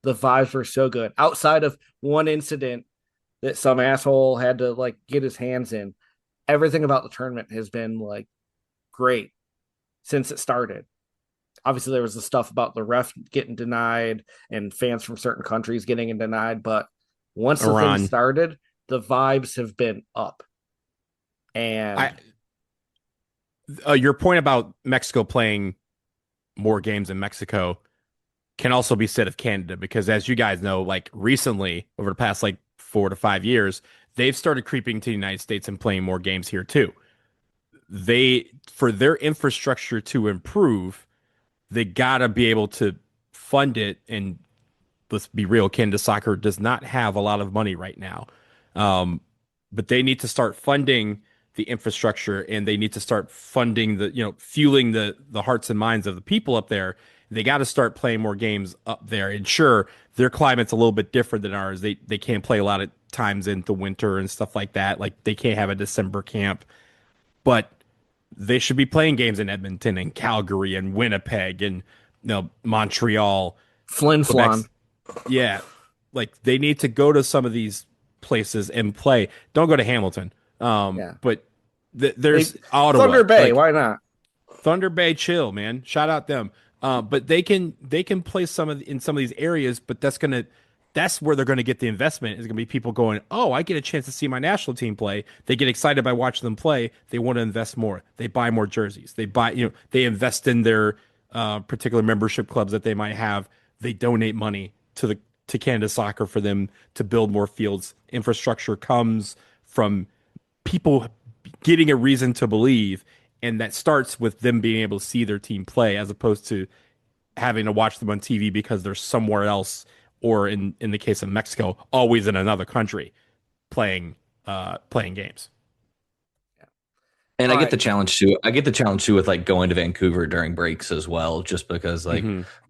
The vibes were so good. Outside of one incident that some asshole had to like get his hands in, everything about the tournament has been like great since it started. Obviously, there was the stuff about the ref getting denied and fans from certain countries getting denied, but once the thing started, the vibes have been up. And your point about Mexico playing more games in Mexico can also be said of Canada, because as you guys know, like recently over the past like 4 to 5 years, they've started creeping to the United States and playing more games here too. For their infrastructure to improve, they gotta be able to fund it. And let's be real, Canada soccer does not have a lot of money right now. But they need to start funding the infrastructure, and they need to start funding fueling the hearts and minds of the people up there. They got to start playing more games up there. And sure, their climate's a little bit different than ours. They can't play a lot of times in the winter and stuff like that. Like they can't have a December camp, but they should be playing games in Edmonton and Calgary and Winnipeg and Montreal, Flin Flon. Yeah, like they need to go to some of these places and play. Don't go to Hamilton. But there's Ottawa, Thunder Bay. Why not? Thunder Bay, chill, man. Shout out them. But they can play in some of these areas, but that's where they're gonna get the investment. Is gonna be people going, oh, I get a chance to see my national team play. They get excited by watching them play. They want to invest more. They buy more jerseys. They invest in their particular membership clubs that they might have. They donate money to Canada Soccer for them to build more fields. Infrastructure comes from people getting a reason to believe, and that starts with them being able to see their team play, as opposed to having to watch them on TV because they're somewhere else, or in the case of Mexico, always in another country playing games. And I get the challenge too. I get the challenge too with like going to Vancouver during breaks as well, just because like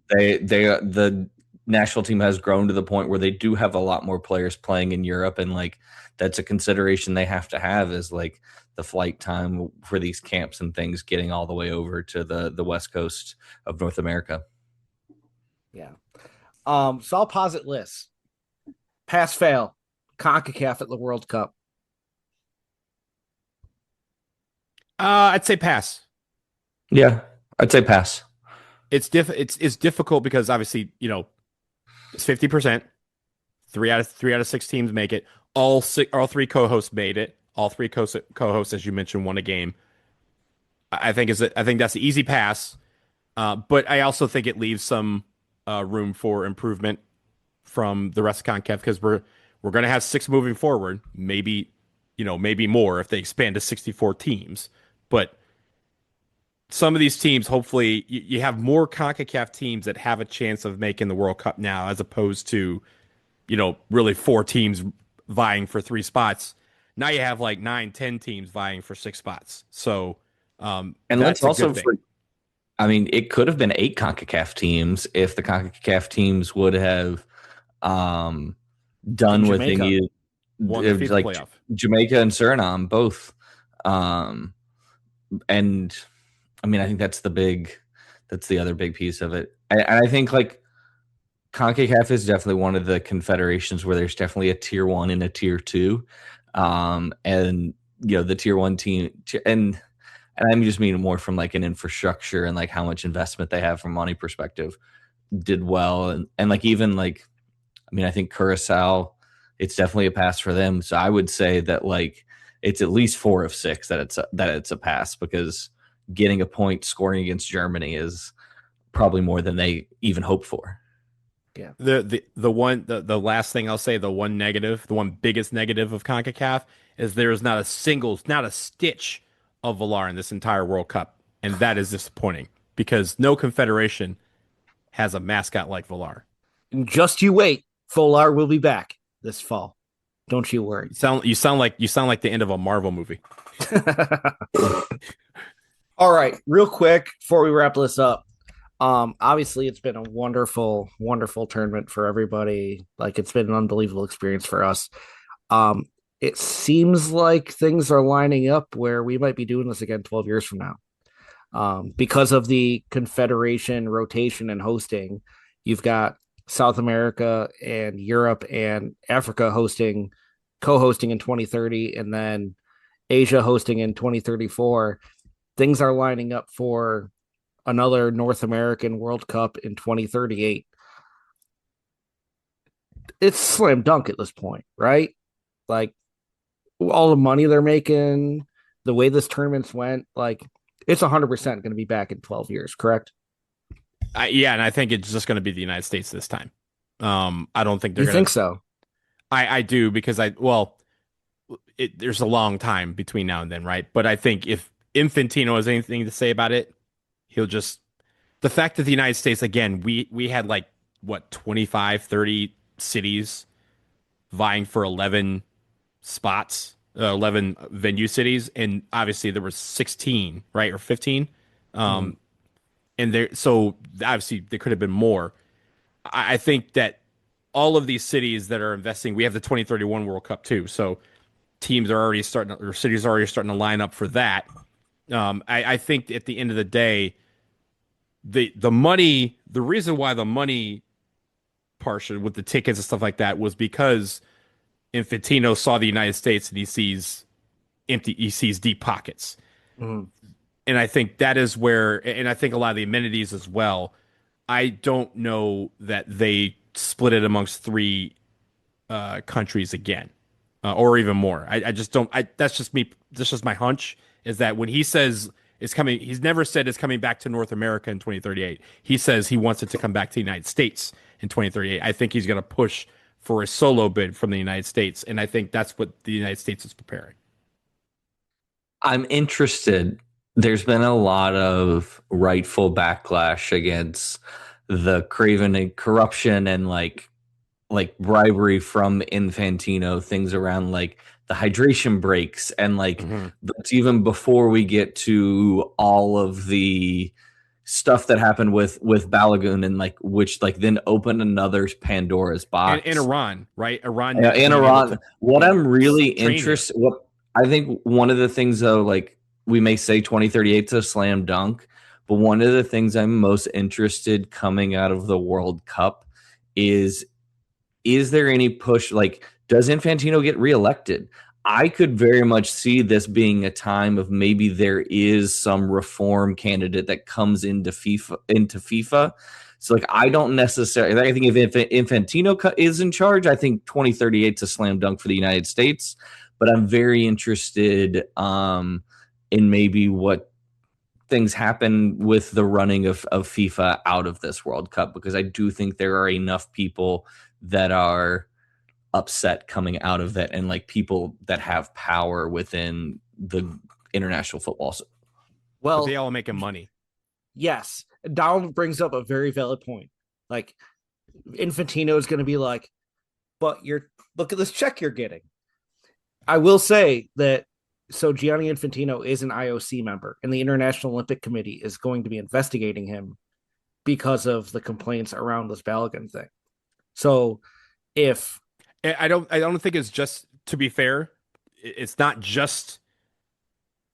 the national team has grown to the point where they do have a lot more players playing in Europe, and like that's a consideration they have to have, is like the flight time for these camps and things getting all the way over to the west coast of North America. Yeah. So I'll posit lists. Pass fail. Concacaf at the World Cup. I'd say pass. Yeah, I'd say pass. It's difficult because obviously, it's 50%. 3 out of 6 teams make it. All 3 co-hosts made it. All 3 co-hosts, as you mentioned, won a game. I think that's the easy pass. But I also think it leaves some room for improvement from the rest of CONCACAF, because we're going to have 6 moving forward. Maybe more if they expand to 64 teams. But some of these teams, hopefully, you have more CONCACAF teams that have a chance of making the World Cup now, as opposed to, really 4 teams vying for 3 spots. Now you have like 9, 10 teams vying for 6 spots. So And that's let's a also, good thing. I mean, it could have been 8 CONCACAF teams if the CONCACAF teams would have done with Jamaica. it Won the was FIFA like playoff. Jamaica and Suriname both. And I mean, I think that's the other big piece of it. And I think like CONCACAF is definitely one of the confederations where there's definitely a tier 1 and a tier 2. And the tier 1 team and I just mean more from like an infrastructure and like how much investment they have from money perspective did well. And like, even like, I mean, I think Curacao, it's definitely a pass for them. So I would say that like, it's at least 4 of 6 that it's a pass, because getting a point scoring against Germany is probably more than they even hoped for. Yeah. The last thing I'll say, the one biggest negative of CONCACAF is there is not a stitch of Valar in this entire World Cup, and that is disappointing because no confederation has a mascot like Valar. And just you wait, Folar will be back this fall. Don't you worry. You sound like the end of a Marvel movie. All right, real quick before we wrap this up. Obviously it's been a wonderful tournament for everybody. Like, it's been an unbelievable experience for us. It seems like things are lining up where we might be doing this again 12 years from now. Because of the confederation rotation and hosting, you've got South America and Europe and Africa co-hosting in 2030, and then Asia hosting in 2034. Things are lining up for another North American World Cup in 2038. It's slam dunk at this point, right? Like, all the money they're making, the way this tournament's went, like, it's 100% going to be back in 12 years, correct? Yeah, and I think it's just going to be the United States this time. I don't think they're You think so? I do, because there's a long time between now and then, right? But I think if Infantino has anything to say about it, he'll just, the fact that the United States, again, we had like what, 25, 30 cities vying for 11 spots, 11 venue cities, and obviously there were 16, right, or 15. And there, so obviously there could have been more. I think that all of these cities that are investing, we have the 2031 World Cup too. So cities are already starting to line up for that. I think at the end of the day, the money, the reason why the money portion with the tickets and stuff like that was because Infantino saw the United States and he sees deep pockets. Mm-hmm. And I think that is where, and I think a lot of the amenities as well. I don't know that they split it amongst 3 countries again, or even more. I just don't. That's just me. That's just my hunch. Is that when he says it's coming, he's never said it's coming back to North America in 2038. He says he wants it to come back to the United States in 2038. I think he's going to push for a solo bid from the United States, and I think that's what the United States is preparing. I'm interested. There's been a lot of rightful backlash against the craven and corruption and like bribery from Infantino, things around like the hydration breaks and like that's even before we get to all of the stuff that happened with Balogun and like which like then opened another Pandora's box. And Iran, right? Iran. Yeah, in Iran. What I'm really interested, what I think one of the things though, like we may say 2038 is a slam dunk, but one of the things I'm most interested coming out of the World Cup is there any push? Like, does Infantino get reelected? I could very much see this being a time of maybe there is some reform candidate that comes into FIFA. So, like, I don't necessarily. I think if Infantino is in charge, I think 2038 is a slam dunk for the United States. But I'm very interested in maybe what things happen with the running of FIFA out of this World Cup, because I do think there are enough people that are upset coming out of it and like people that have power within the international football. Well, but they all making money. Yes. Donald brings up a very valid point. Like, Infantino is going to be like, but look at this check you're getting. I will say that Gianni Infantino is an IOC member, and the International Olympic Committee is going to be investigating him because of the complaints around this Balogun thing. So if I don't think it's just, to be fair, it's not just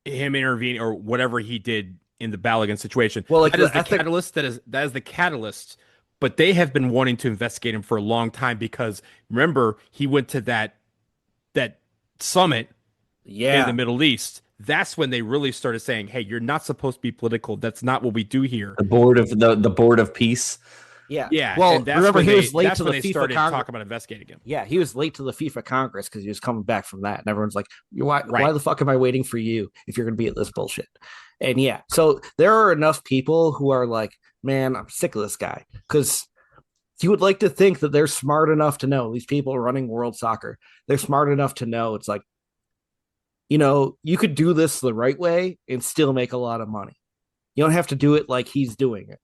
him intervening or whatever he did in the Balogun situation. Well, like that is the catalyst. That is the catalyst. But they have been wanting to investigate him for a long time because remember he went to that summit in the Middle East. That's when they really started saying, "Hey, you're not supposed to be political. That's not what we do here." The board of peace. Yeah. Well, and that's remember when he was late that's to when the they FIFA started Congress. talking about investigating him. Yeah, he was late to the FIFA Congress because he was coming back from that, and everyone's like, "Why the fuck am I waiting for you if you're going to be at this bullshit?" And yeah, so there are enough people who are like, "Man, I'm sick of this guy," because you would like to think that they're smart enough to know these people running world soccer. They're smart enough to know it's like, you could do this the right way and still make a lot of money. You don't have to do it like he's doing it.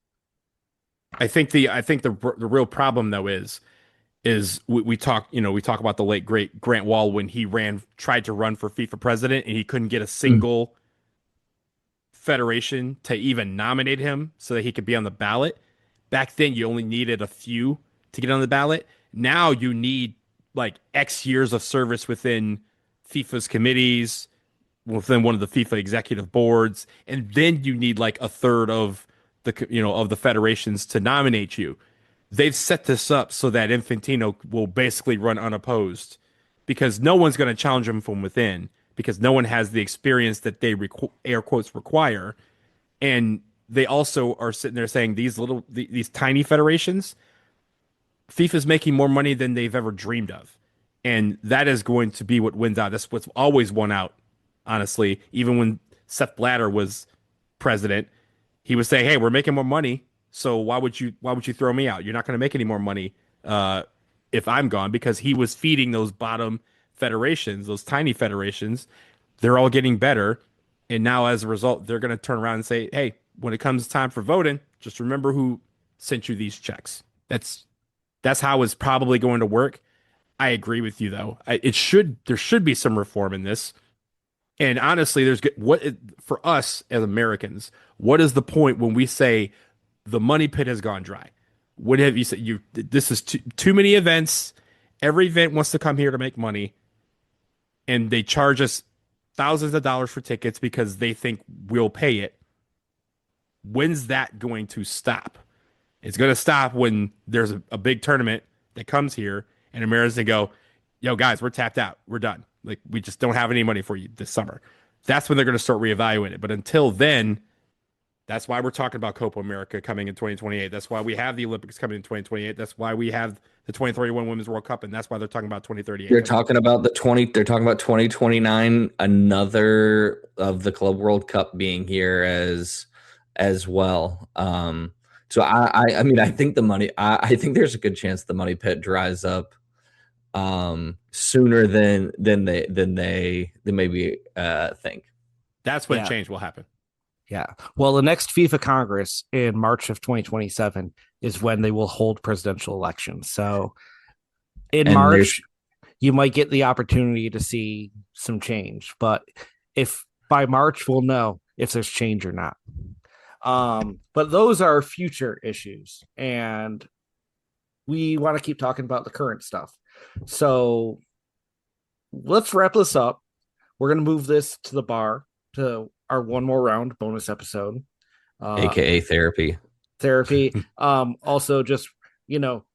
I think the real problem though is we talk about the late great Grant Wall when he tried to run for FIFA president and he couldn't get a single federation to even nominate him so that he could be on the ballot. Back then you only needed a few to get on the ballot. Now you need like X years of service within FIFA's committees, within one of the FIFA executive boards, and then you need like a third of the federations to nominate you. They've set this up so that Infantino will basically run unopposed because no one's going to challenge him from within because no one has the experience that they air quotes require. And they also are sitting there saying these tiny federations, FIFA's making more money than they've ever dreamed of. And that is going to be what wins out. That's what's always won out, honestly. Even when Sepp Blatter was president, he was saying, "Hey, we're making more money, so why would you throw me out? You're not going to make any more money if I'm gone," because he was feeding those bottom federations, those tiny federations. They're all getting better, and now as a result, they're going to turn around and say, "Hey, when it comes time for voting, just remember who sent you these checks." That's how it's probably going to work. I agree with you though. There should be some reform in this. And honestly, for us as Americans, what is the point when we say the money pit has gone dry? What have you said? This is too many events. Every event wants to come here to make money, and they charge us thousands of dollars for tickets because they think we'll pay it. When's that going to stop? It's going to stop when there's a big tournament that comes here, and Americans they go, "Yo, guys, we're tapped out. We're done. Like, we just don't have any money for you this summer." That's when they're going to start reevaluating it. But until then, that's why we're talking about Copa America coming in 2028. That's why we have the Olympics coming in 2028. That's why we have the 2031 Women's World Cup, and that's why they're talking about 2038. They're talking about 2029, another of the Club World Cup being here as well. So I mean, I think I think there's a good chance the money pit dries up sooner than they maybe think. That's when change will happen. Yeah. Well, the next FIFA Congress in March of 2027 is when they will hold presidential elections. So in March, you might get the opportunity to see some change. But if by March, we'll know if there's change or not. But those are future issues. And we want to keep talking about the current stuff. So let's wrap this up. We're going to move this to the bar to our one more round bonus episode, aka therapy. Also just,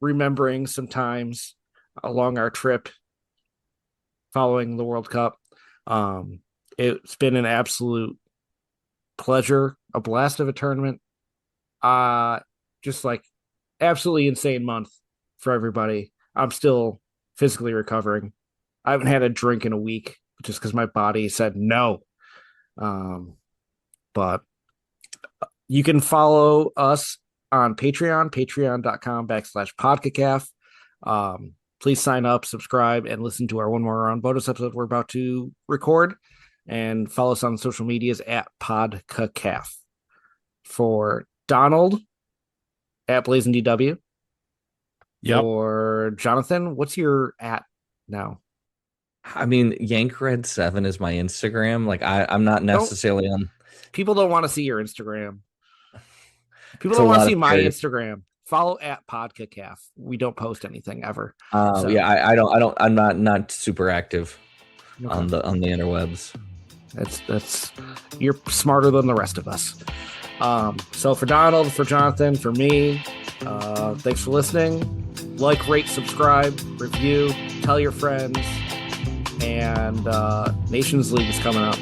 remembering some times along our trip following the World Cup. It's been an absolute pleasure, a blast of a tournament. Just like absolutely insane month for everybody. I'm still physically recovering. I haven't had a drink in a week just because my body said no. But you can follow us on Patreon, patreon.com/Concacaf. Please sign up, subscribe, and listen to our one more round bonus episode we're about to record. And follow us on social medias at Concacaf. For Donald at BlazinDW. Yep. For Jonathan, what's your at now? I mean, Yankred7 is my Instagram. Like I'm not necessarily on. People don't want to see your Instagram. People It's don't a want to lot see of my crazy- Instagram. Follow at Concacaf. We don't post anything ever. So- Yeah, I don't. I'm not super active Okay. on the interwebs. That's you're smarter than the rest of us. So for Donald, for Jonathan, for me, thanks for listening. Like, rate, subscribe, review, tell your friends, and Nations League is coming up.